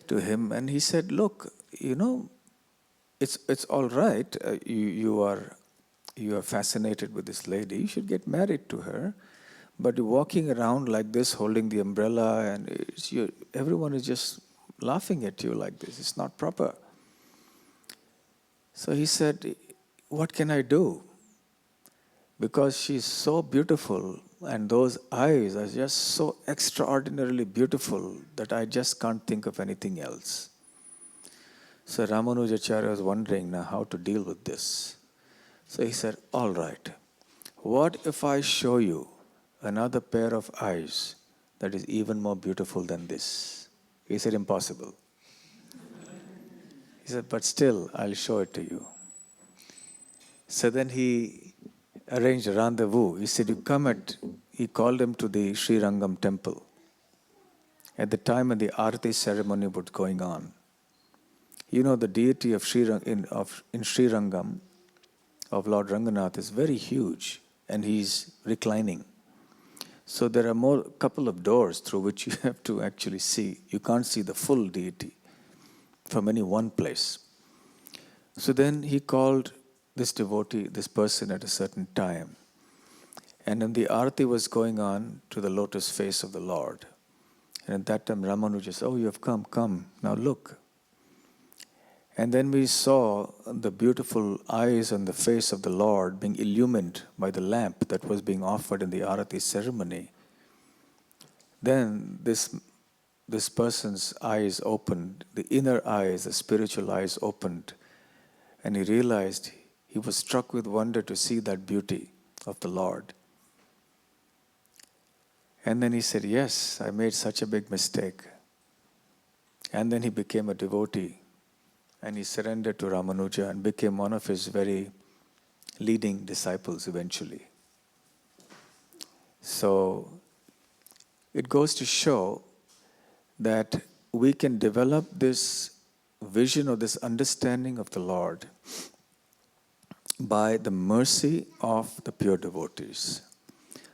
to him, and he said, look, it's all right. You are fascinated with this lady. You should get married to her. But you're walking around like this, holding the umbrella, and everyone is just laughing at you like this. It's not proper. So he said, what can I do? Because she's so beautiful, and those eyes are just so extraordinarily beautiful that I just can't think of anything else. So Ramanujacharya was wondering now how to deal with this. So he said, all right, what if I show you another pair of eyes that is even more beautiful than this? He said, impossible. He said, but still, I'll show it to you. So then he arranged a rendezvous. He said, he called him to the Srirangam temple. At the time when the Arati ceremony was going on, the deity of in Srirangam, of Lord Ranganath, is very huge, and he's reclining. So there are couple of doors through which you have to actually see. You can't see the full deity from any one place. So then he called this devotee, this person at a certain time. And then the arati was going on to the lotus face of the Lord. And at that time Ramanuja said, oh, you have come, now look. And then we saw the beautiful eyes on the face of the Lord being illumined by the lamp that was being offered in the arati ceremony. Then this person's eyes opened, the inner eyes, the spiritual eyes opened, and he realized, he was struck with wonder to see that beauty of the Lord. And then he said, yes, I made such a big mistake. And then he became a devotee. And he surrendered to Ramanuja and became one of his very leading disciples eventually. So it goes to show that we can develop this vision or this understanding of the Lord by the mercy of the pure devotees.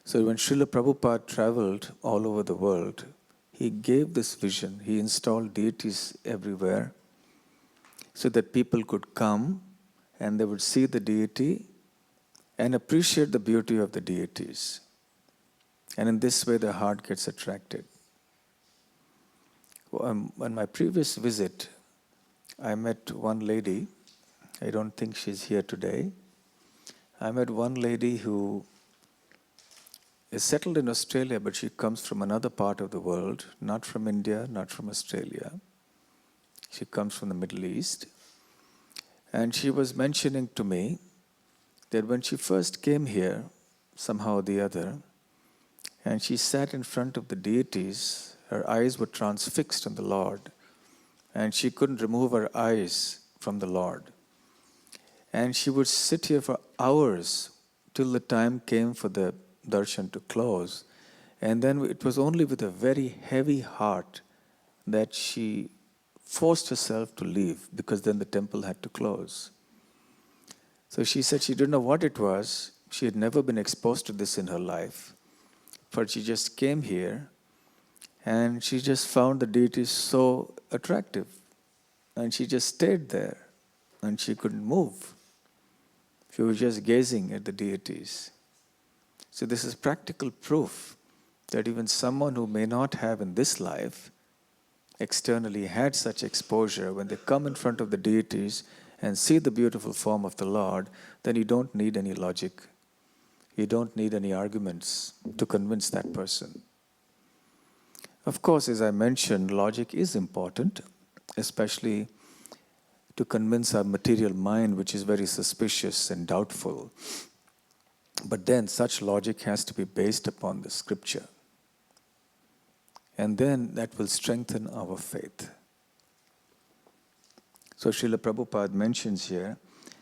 So when Srila Prabhupada traveled all over the world, he gave this vision. He installed deities everywhere so that people could come and they would see the deity and appreciate the beauty of the deities. And in this way, the heart gets attracted. On my previous visit, I met one lady. I don't think she's here today. I met one lady who is settled in Australia, but she comes from another part of the world, not from India, not from Australia. She comes from the Middle East. And she was mentioning to me that when she first came here, somehow or the other, and she sat in front of the deities, her eyes were transfixed on the Lord, and she couldn't remove her eyes from the Lord. And she would sit here for hours till the time came for the darshan to close. And then it was only with a very heavy heart that she forced herself to leave, because then the temple had to close. So she said she didn't know what it was. She had never been exposed to this in her life. But she just came here and she just found the deities so attractive. And she just stayed there and she couldn't move. She was just gazing at the deities. So this is practical proof that even someone who may not have in this life externally had such exposure, when they come in front of the deities and see the beautiful form of the Lord, then you don't need any logic. You don't need any arguments to convince that person. Of course, as I mentioned, logic is important, especially to convince our material mind, which is very suspicious and doubtful. But then such logic has to be based upon the scripture. And then that will strengthen our faith. So Srila Prabhupada mentions here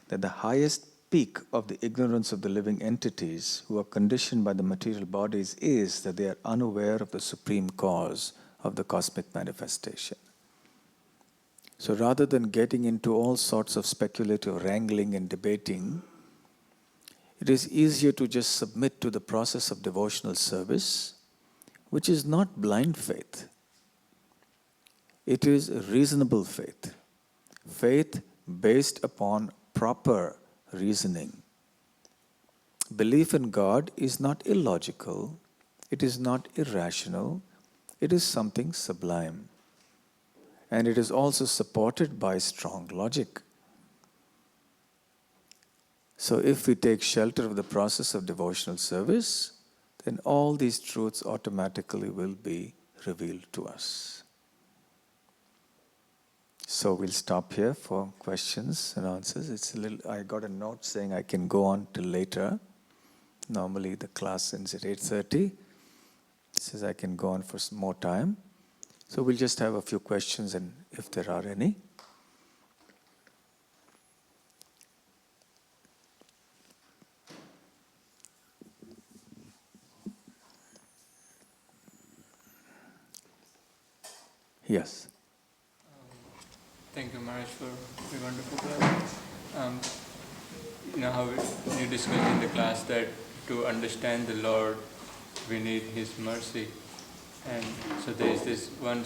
that the highest peak of the ignorance of the living entities who are conditioned by the material bodies is that they are unaware of the supreme cause of the cosmic manifestation. So rather than getting into all sorts of speculative wrangling and debating, it is easier to just submit to the process of devotional service, which is not blind faith. It is reasonable faith. Faith based upon proper reasoning. Belief in God is not illogical, it is not irrational, it is something sublime. And it is also supported by strong logic. So if we take shelter of the process of devotional service, then all these truths automatically will be revealed to us. So we'll stop here for questions and answers. I got a note saying I can go on till later. Normally the class ends at 8:30. It says I can go on for some more time. So we'll just have a few questions, and if there are any. Yes. Thank you, Maharaj, for the wonderful class. How you discussed in the class that to understand the Lord, we need His mercy. And so there is this one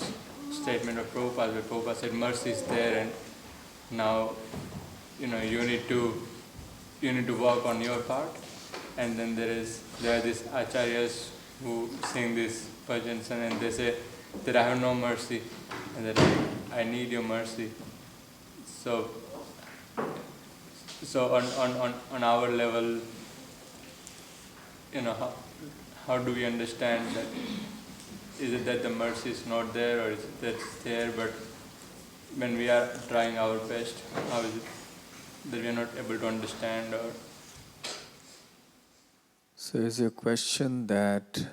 statement of Prabhupada where Prabhupada said mercy is there, and now you need to work on your part. And then there are these acharyas who sing these bhajans and they say that I have no mercy and that I need your mercy. So on our level, how do we understand that? Is it that the mercy is not there, or is it that it's there, but when we are trying our best, how is it that we are not able to understand? Or So is your question that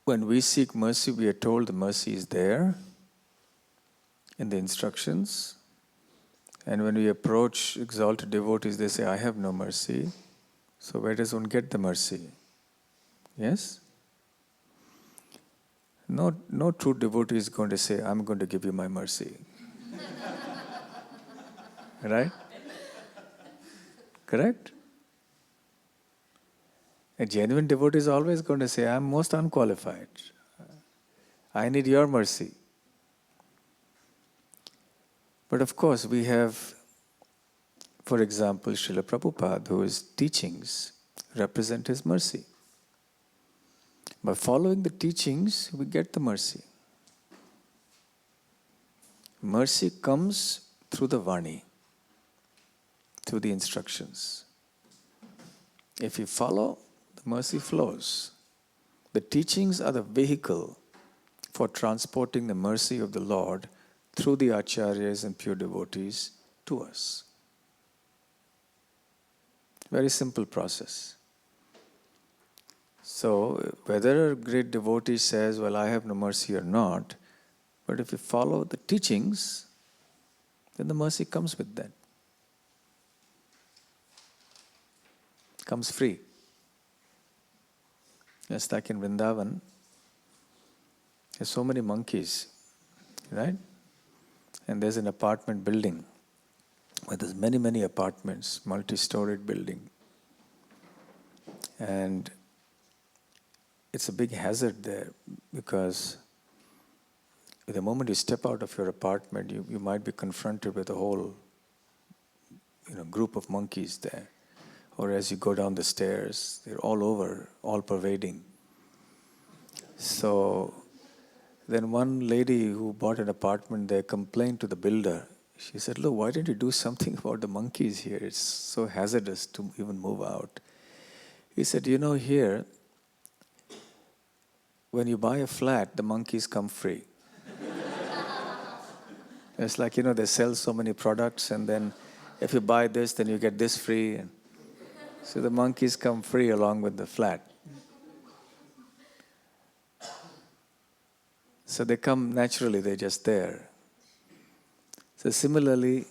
when we seek mercy, we are told the mercy is there in the instructions, and when we approach exalted devotees, they say, I have no mercy. So where does one get the mercy? Yes? No true devotee is going to say, I'm going to give you my mercy. Right? Correct? A genuine devotee is always going to say, I'm most unqualified. I need your mercy. But of course, we have, for example, Srila Prabhupada, whose teachings represent his mercy. By following the teachings, we get the mercy. Mercy comes through the Vani, through the instructions. If you follow, the mercy flows. The teachings are the vehicle for transporting the mercy of the Lord through the acharyas and pure devotees to us. Very simple process. So, whether a great devotee says, well, I have no mercy or not, but if you follow the teachings, then the mercy comes with that. Comes free. Just like in Vrindavan, there's so many monkeys, right? And there's an apartment building where there's many, many apartments, multi-storied building. And it's a big hazard there because the moment you step out of your apartment, you might be confronted with a whole group of monkeys there. Or as you go down the stairs, they're all over, all pervading. So then one lady who bought an apartment there complained to the builder. She said, look, why didn't you do something about the monkeys here? It's so hazardous to even move out. He said, here, when you buy a flat, the monkeys come free. It's like, they sell so many products and then if you buy this, then you get this free. So the monkeys come free along with the flat. So they come naturally, they're just there. So similarly,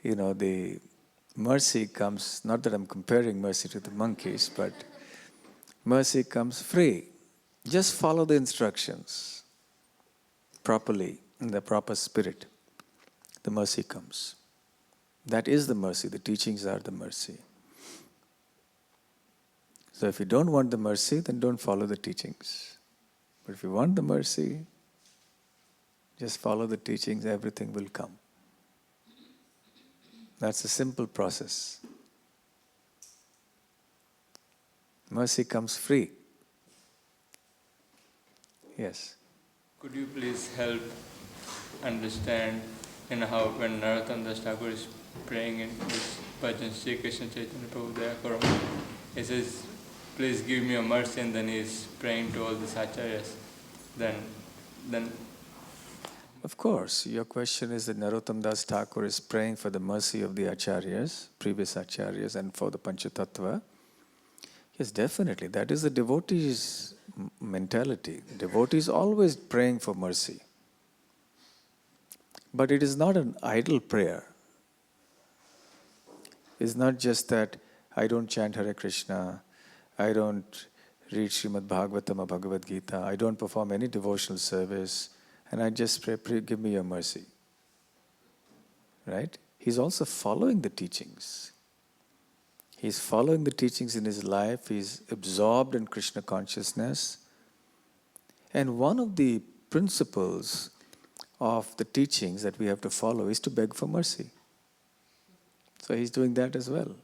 the mercy comes, not that I'm comparing mercy to the monkeys, but mercy comes free. Just follow the instructions properly, in the proper spirit. The mercy comes. That is the mercy. The teachings are the mercy. So if you don't want the mercy, then don't follow the teachings. But if you want the mercy, just follow the teachings, everything will come. That's a simple process. Mercy comes free. Yes. Could you please help understand how when Narottam Das Thakur is praying in this bhajan Sri Krishna Chaitanya Prabhu Dayaparam, he says, please give me a mercy, and then he is praying to all these acharyas. Then of course, your question is that Narottam Das Thakur is praying for the mercy of the acharyas, previous acharyas, and for the Panchatattva. Yes, definitely. That is the devotee's mentality. The devotee is always praying for mercy. But it is not an idle prayer. It's not just that I don't chant Hare Krishna, I don't read Śrīmad Bhāgavatam or Bhagavad Gita, I don't perform any devotional service, and I just pray, give me your mercy. Right? He's also following the teachings. He's following the teachings in his life. He's absorbed in Krishna consciousness. And one of the principles of the teachings that we have to follow is to beg for mercy. So he's doing that as well.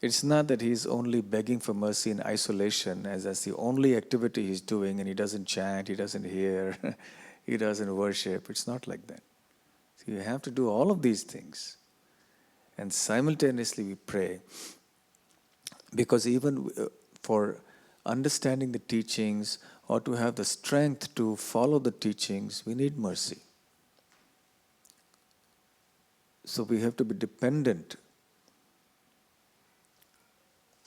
It's not that he's only begging for mercy in isolation, as that's the only activity he's doing, and he doesn't chant, he doesn't hear, he doesn't worship. It's not like that. So you have to do all of these things. And simultaneously we pray. Because even for understanding the teachings or to have the strength to follow the teachings, we need mercy. So we have to be dependent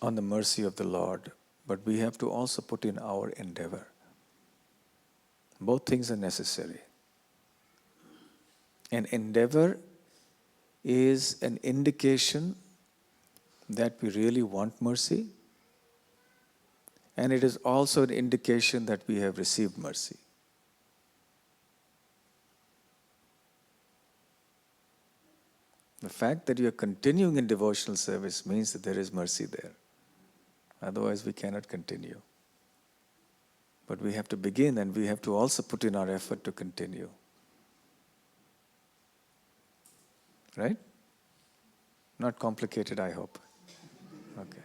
on the mercy of the Lord, but we have to also put in our endeavor. Both things are necessary. And endeavor is an indication that we really want mercy, and it is also an indication that we have received mercy. The fact that you are continuing in devotional service means that there is mercy there. Otherwise, we cannot continue. But we have to begin, and we have to also put in our effort to continue. Right? Not complicated, I hope. Okay.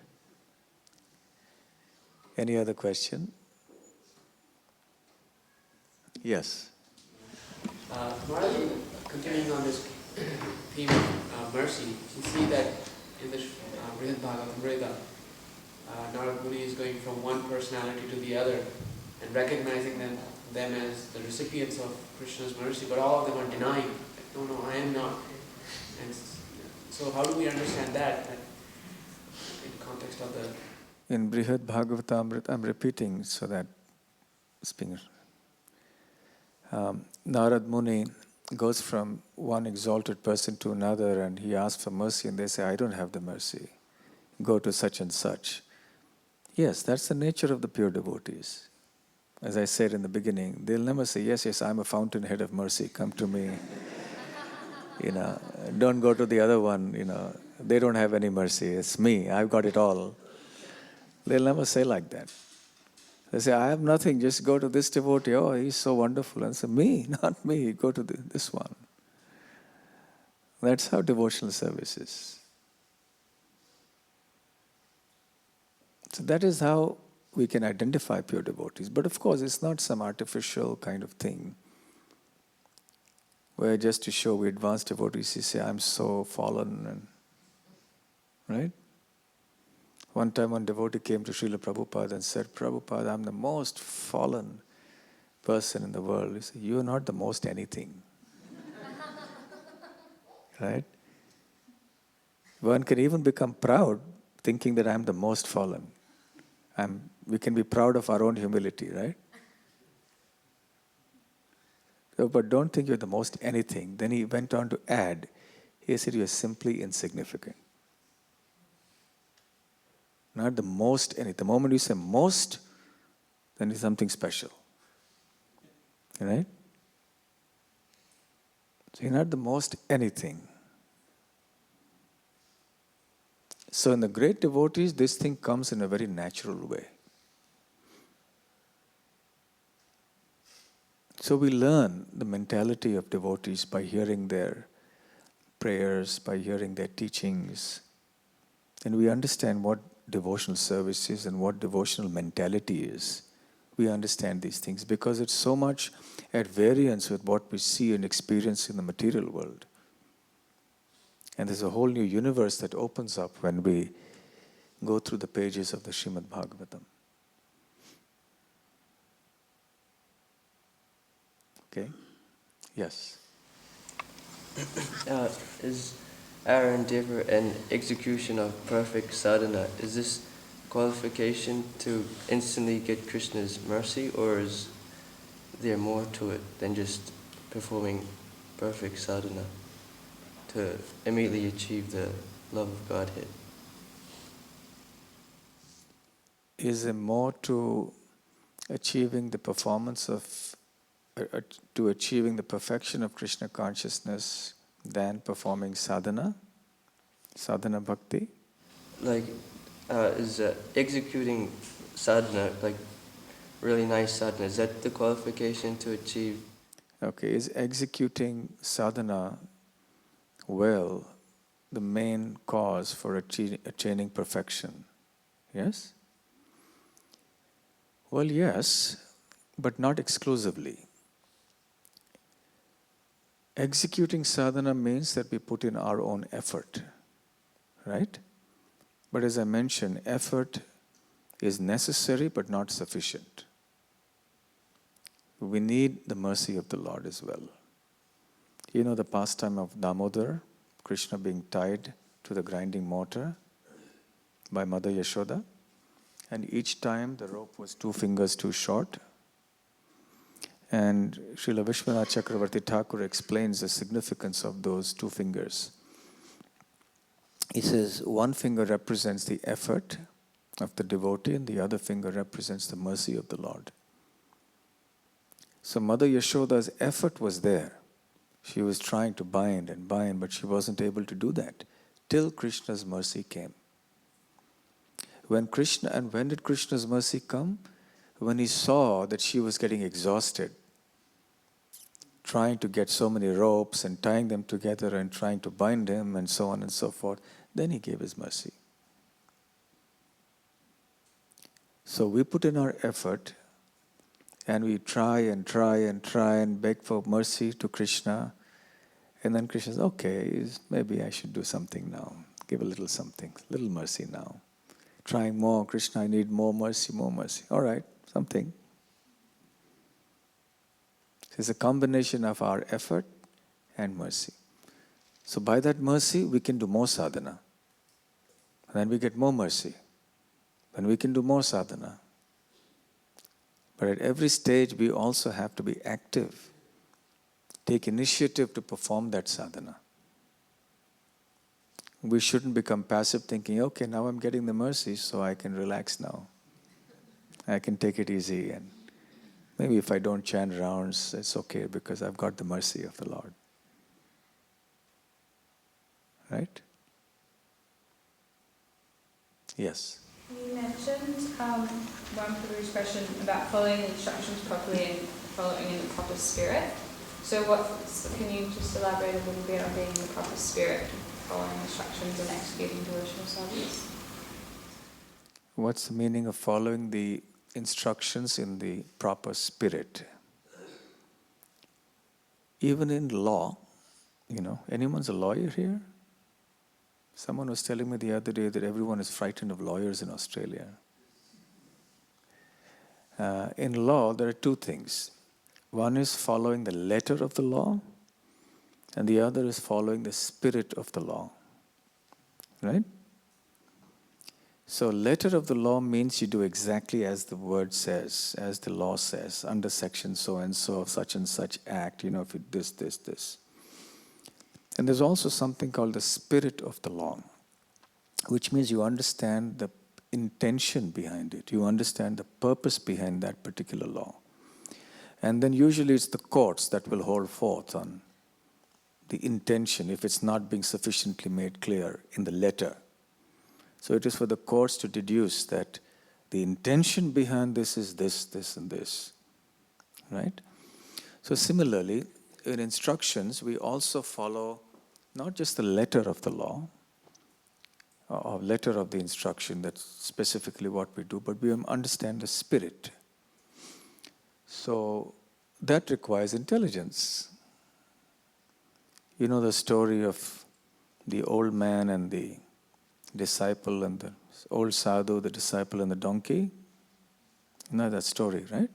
Any other question? Yes. Maharaj, continuing on this theme of mercy, you see that in the Bhagavatam, Narad Muni is going from one personality to the other and recognizing them as the recipients of Krishna's mercy, but all of them are denying, like, no, I am not. And so how do we understand that in context of the... In Brihad Bhagavatam, I'm repeating so that it's being... Narad Muni goes from one exalted person to another and he asks for mercy and they say, I don't have the mercy. Go to such and such. Yes, that's the nature of the pure devotees. As I said in the beginning, they'll never say, yes, I'm a fountainhead of mercy, come to me. Don't go to the other one, they don't have any mercy, it's me, I've got it all. They'll never say like that. They say, I have nothing, just go to this devotee, oh, he's so wonderful. And say, me, not me, go to this one. That's how devotional service is. So that is how we can identify pure devotees. But of course, it's not some artificial kind of thing where just to show we advanced devotees, you say, I'm so fallen, and right? One time one devotee came to Srila Prabhupada and said, Prabhupada, I'm the most fallen person in the world. He said, you're not the most anything. Right? One can even become proud thinking that I'm the most fallen. We can be proud of our own humility, right? So, but don't think you're the most anything. Then he went on to add, he said, you're simply insignificant. Not the most anything. The moment you say most, then it's something special. Right? So you're not the most anything. So in the great devotees, this thing comes in a very natural way. So we learn the mentality of devotees by hearing their prayers, by hearing their teachings. And we understand what devotional service is and what devotional mentality is. We understand these things because it's so much at variance with what we see and experience in the material world. And there's a whole new universe that opens up when we go through the pages of the Śrīmad Bhāgavatam. Okay? Yes? Is our endeavor and execution of perfect sadhana, is this qualification to instantly get Krishna's mercy, or is there more to it than just performing perfect sadhana to immediately achieve the love of Godhead? Is there more to achieving the performance of, to achieving the perfection of Krishna consciousness than performing sadhana bhakti? Like, is executing sadhana, like really nice sadhana, is that the qualification to achieve? Okay, is executing sadhana well the main cause for attaining perfection? Yes? Well, yes, but not exclusively. Executing sadhana means that we put in our own effort, right? But as I mentioned, effort is necessary but not sufficient. We need the mercy of the Lord as well. You know the pastime of Damodar, Krishna being tied to the grinding mortar by Mother Yashoda, and each time the rope was 2 fingers too short. And Srila Vishwanath Chakravarti Thakur explains the significance of those 2 fingers. He says 1 finger represents the effort of the devotee and the other finger represents the mercy of the Lord. So Mother Yashoda's effort was there. She was trying to bind, but she wasn't able to do that till Krishna's mercy came. When did Krishna's mercy come? When he saw that she was getting exhausted, trying to get so many ropes and tying them together and trying to bind him and so on and so forth, then he gave his mercy. So we put in our effort and we try and beg for mercy to Krishna, and then Krishna says, okay, maybe I should do something now. Give a little something, little mercy now. trying more. Krishna, I need more mercy, more mercy. All right, something. It's a combination of our effort and mercy. So by that mercy, we can do more sadhana. And then we get more mercy. Then we can do more sadhana. But at every stage, we also have to be active. Take initiative to perform that sadhana. We shouldn't become passive thinking, okay, now I'm getting the mercy, so I can relax now. I can take it easy, and maybe if I don't chant rounds, it's okay because I've got the mercy of the Lord. Right? Yes? You mentioned one previous question about following the instructions properly and following in the proper spirit. So can you just elaborate a little bit on being in the proper spirit, following instructions and executing devotional service? What's the meaning of following the instructions in the proper spirit? Even in law, anyone's a lawyer here? Someone was telling me the other day that everyone is frightened of lawyers in Australia. In law, there are two things. One is following the letter of the law, and the other is following the spirit of the law. Right? So, letter of the law means you do exactly as the word says, as the law says, under section so and so of such and such act, if you this. And there's also something called the spirit of the law, which means you understand the intention behind it. You understand the purpose behind that particular law. And then usually it's the courts that will hold forth on the intention if it's not being sufficiently made clear in the letter. So it is for the courts to deduce that the intention behind this is this, and this. Right? So similarly, in instructions, we also follow not just the letter of the law, or letter of the instruction, that's specifically what we do, but we understand the spirit. So that requires intelligence. You know the story of the old man and the disciple, and the old sadhu, the disciple and the donkey? You know that story, right?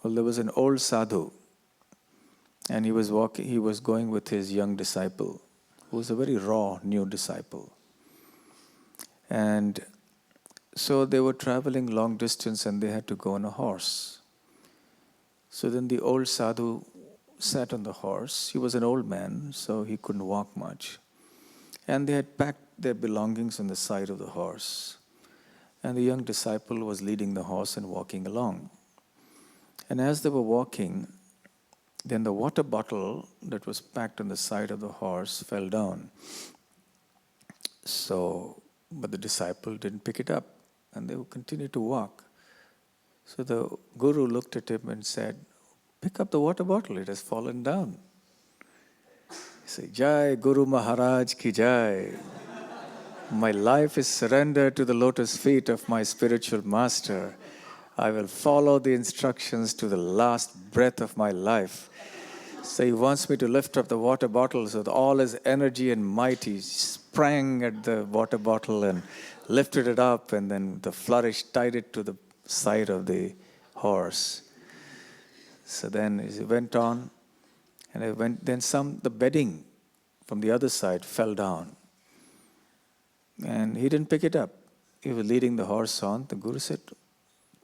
Well, there was an old sadhu, and he was going with his young disciple, who was a very raw, new disciple. And so they were traveling long distance and they had to go on a horse. So then the old sadhu sat on the horse. He was an old man, so he couldn't walk much. And they had packed their belongings on the side of the horse. And the young disciple was leading the horse and walking along. And as they were walking, then the water bottle that was packed on the side of the horse fell down. But the disciple didn't pick it up, and they would continue to walk. So the guru looked at him and said, "Pick up the water bottle, it has fallen down." He said, "Jai Guru Maharaj ki jai. My life is surrendered to the lotus feet of my spiritual master. I will follow the instructions to the last breath of my life." So he wants me to lift up the water bottle. So with all his energy and might, he sprang at the water bottle and lifted it up, and then the flourish tied it to the side of the horse. So then he went on, and the bedding from the other side fell down. And he didn't pick it up. He was leading the horse on. The guru said,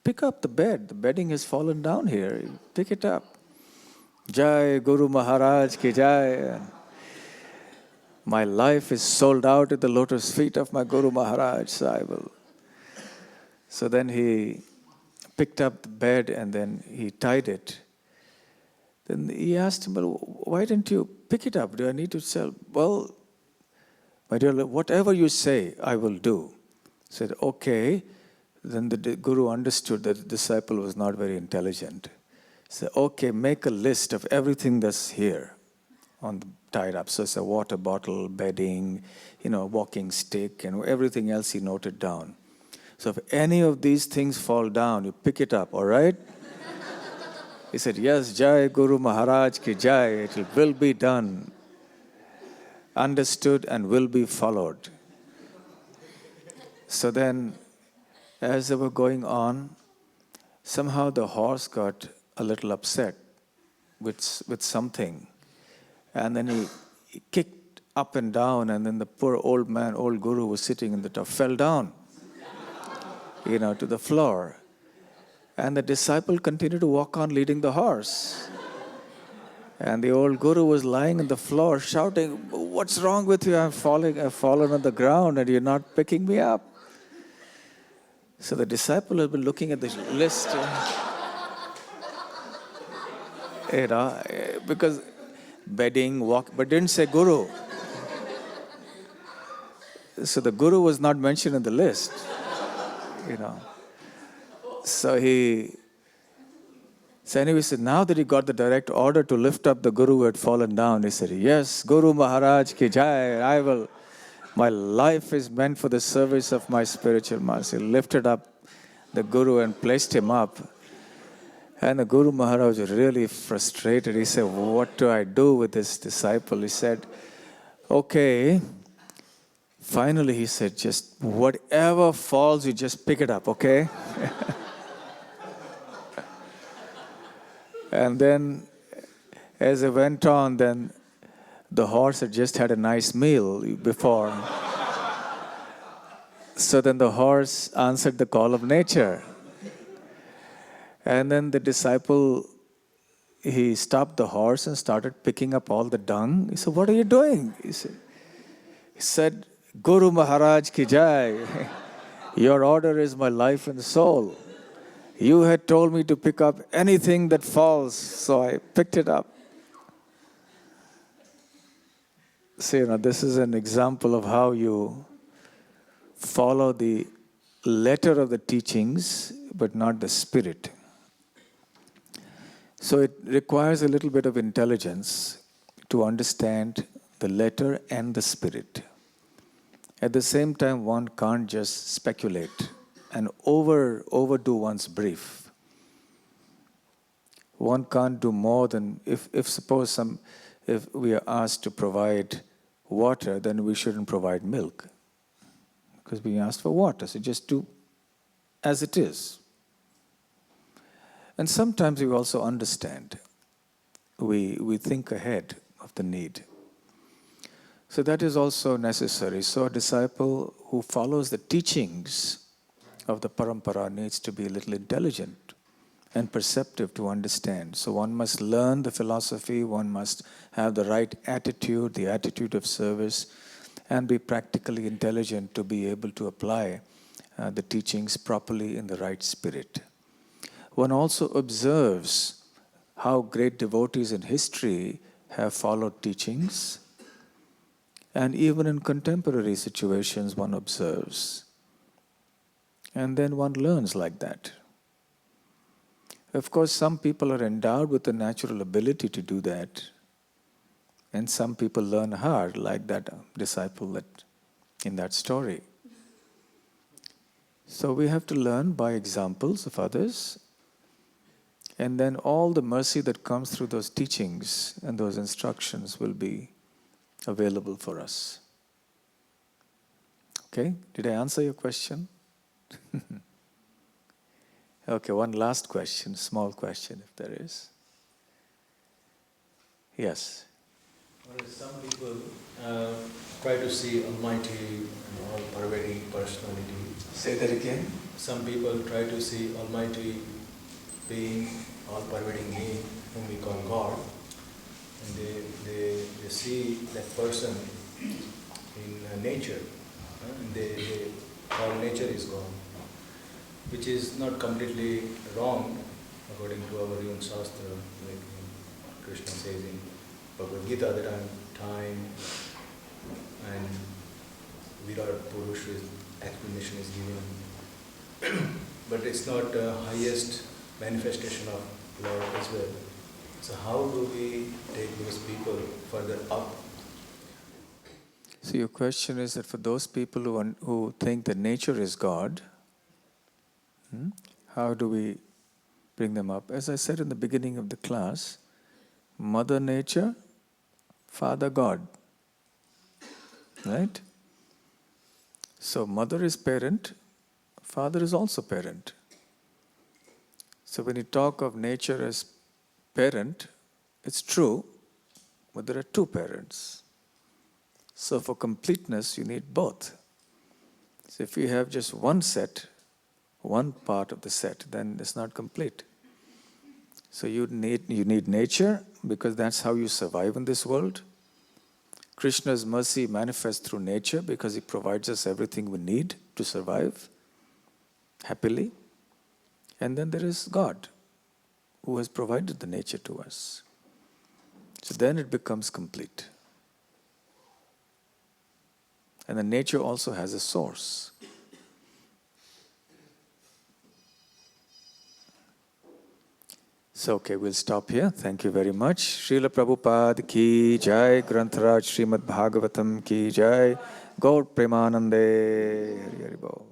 "Pick up the bed. The bedding has fallen down here. Pick it up." Jai Guru Maharaj ki jai. My life is sold out at the lotus feet of my Guru Maharaj. So then he picked up the bed and then he tied it. Then he asked him, "Well, why didn't you pick it up? Do I need to sell?" "Well, my dear, whatever you say, I will do." He said, "Okay." Then the guru understood that the disciple was not very intelligent. He said, "Okay, make a list of everything that's here tied up." So it's a water bottle, bedding, walking stick, and everything else he noted down. "So if any of these things fall down, you pick it up, all right?" He said, "Yes, Jai Guru Maharaj ki jai, it will be done." Understood and will be followed. So then, as they were going on, somehow the horse got a little upset with something. And then he kicked up and down, and then the poor old man, old guru, was sitting in the top, fell down, to the floor. And the disciple continued to walk on leading the horse. And the old guru was lying on the floor shouting, "What's wrong with you? I've fallen on the ground and you're not picking me up." So the disciple had been looking at the list, because bedding, walk, but didn't say guru. So the guru was not mentioned in the list, So anyway, he said, now that he got the direct order to lift up the guru who had fallen down, he said, "Yes, Guru Maharaj ki jai, my life is meant for the service of my spiritual master." He lifted up the guru and placed him up. And the Guru Maharaj was really frustrated. He said, "What do I do with this disciple?" He said, "Okay." Finally, he said, "Just whatever falls, you just pick it up, okay?" And then, as it went on, then the horse had just had a nice meal before. So then the horse answered the call of nature. And then the disciple, he stopped the horse and started picking up all the dung. He said, "What are you doing?" He said, "Guru Maharaj ki jai, your order is my life and soul. You had told me to pick up anything that falls, so I picked it up." So, this is an example of how you follow the letter of the teachings, but not the spirit. So it requires a little bit of intelligence to understand the letter and the spirit. At the same time, one can't just speculate and overdo one's brief. One can't do more than, if we are asked to provide water, then we shouldn't provide milk, because we asked for water. So just do as it is. And sometimes we also understand. We think ahead of the need. So that is also necessary. So a disciple who follows the teachings of the parampara needs to be a little intelligent and perceptive to understand. So one must learn the philosophy, one must have the right attitude, the attitude of service, and be practically intelligent to be able to apply the teachings properly in the right spirit. One also observes how great devotees in history have followed teachings, and even in contemporary situations one observes. And then one learns like that. Of course, some people are endowed with the natural ability to do that, and some people learn hard, like that disciple in that story. So we have to learn by examples of others, and then all the mercy that comes through those teachings and those instructions will be available for us. Okay? Did I answer your question? Okay, one last question, small question if there is. Yes? Some people try to see Almighty, all-pervading personality. Say that again. Some people try to see Almighty being, all-pervading being, whom we call God, and they see that person in nature, and they call nature is God, which is not completely wrong according to our own Shastra, like Krishna says in Bhagavad Gita that time and Virat Purush explanation is given. But it's not the highest manifestation of Lord as well. So how do we take those people further up? So your question is that for those people who think that nature is God, how do we bring them up? As I said in the beginning of the class, Mother Nature, Father God. Right? So mother is parent, father is also parent. So when you talk of nature as parent, it's true, but there are two parents. So for completeness, you need both. So if you have just one set, one part of the set, then it's not complete. So you need nature, because that's how you survive in this world. Krishna's mercy manifests through nature because he provides us everything we need to survive happily. And then there is God, who has provided the nature to us. So then it becomes complete. And the nature also has a source. So, okay, we'll stop here. Thank you very much. Srila Prabhupada ki jai, Grantharaj Śrīmad Bhāgavatam ki jai, Gaur Premanande, Hari Hari Bol.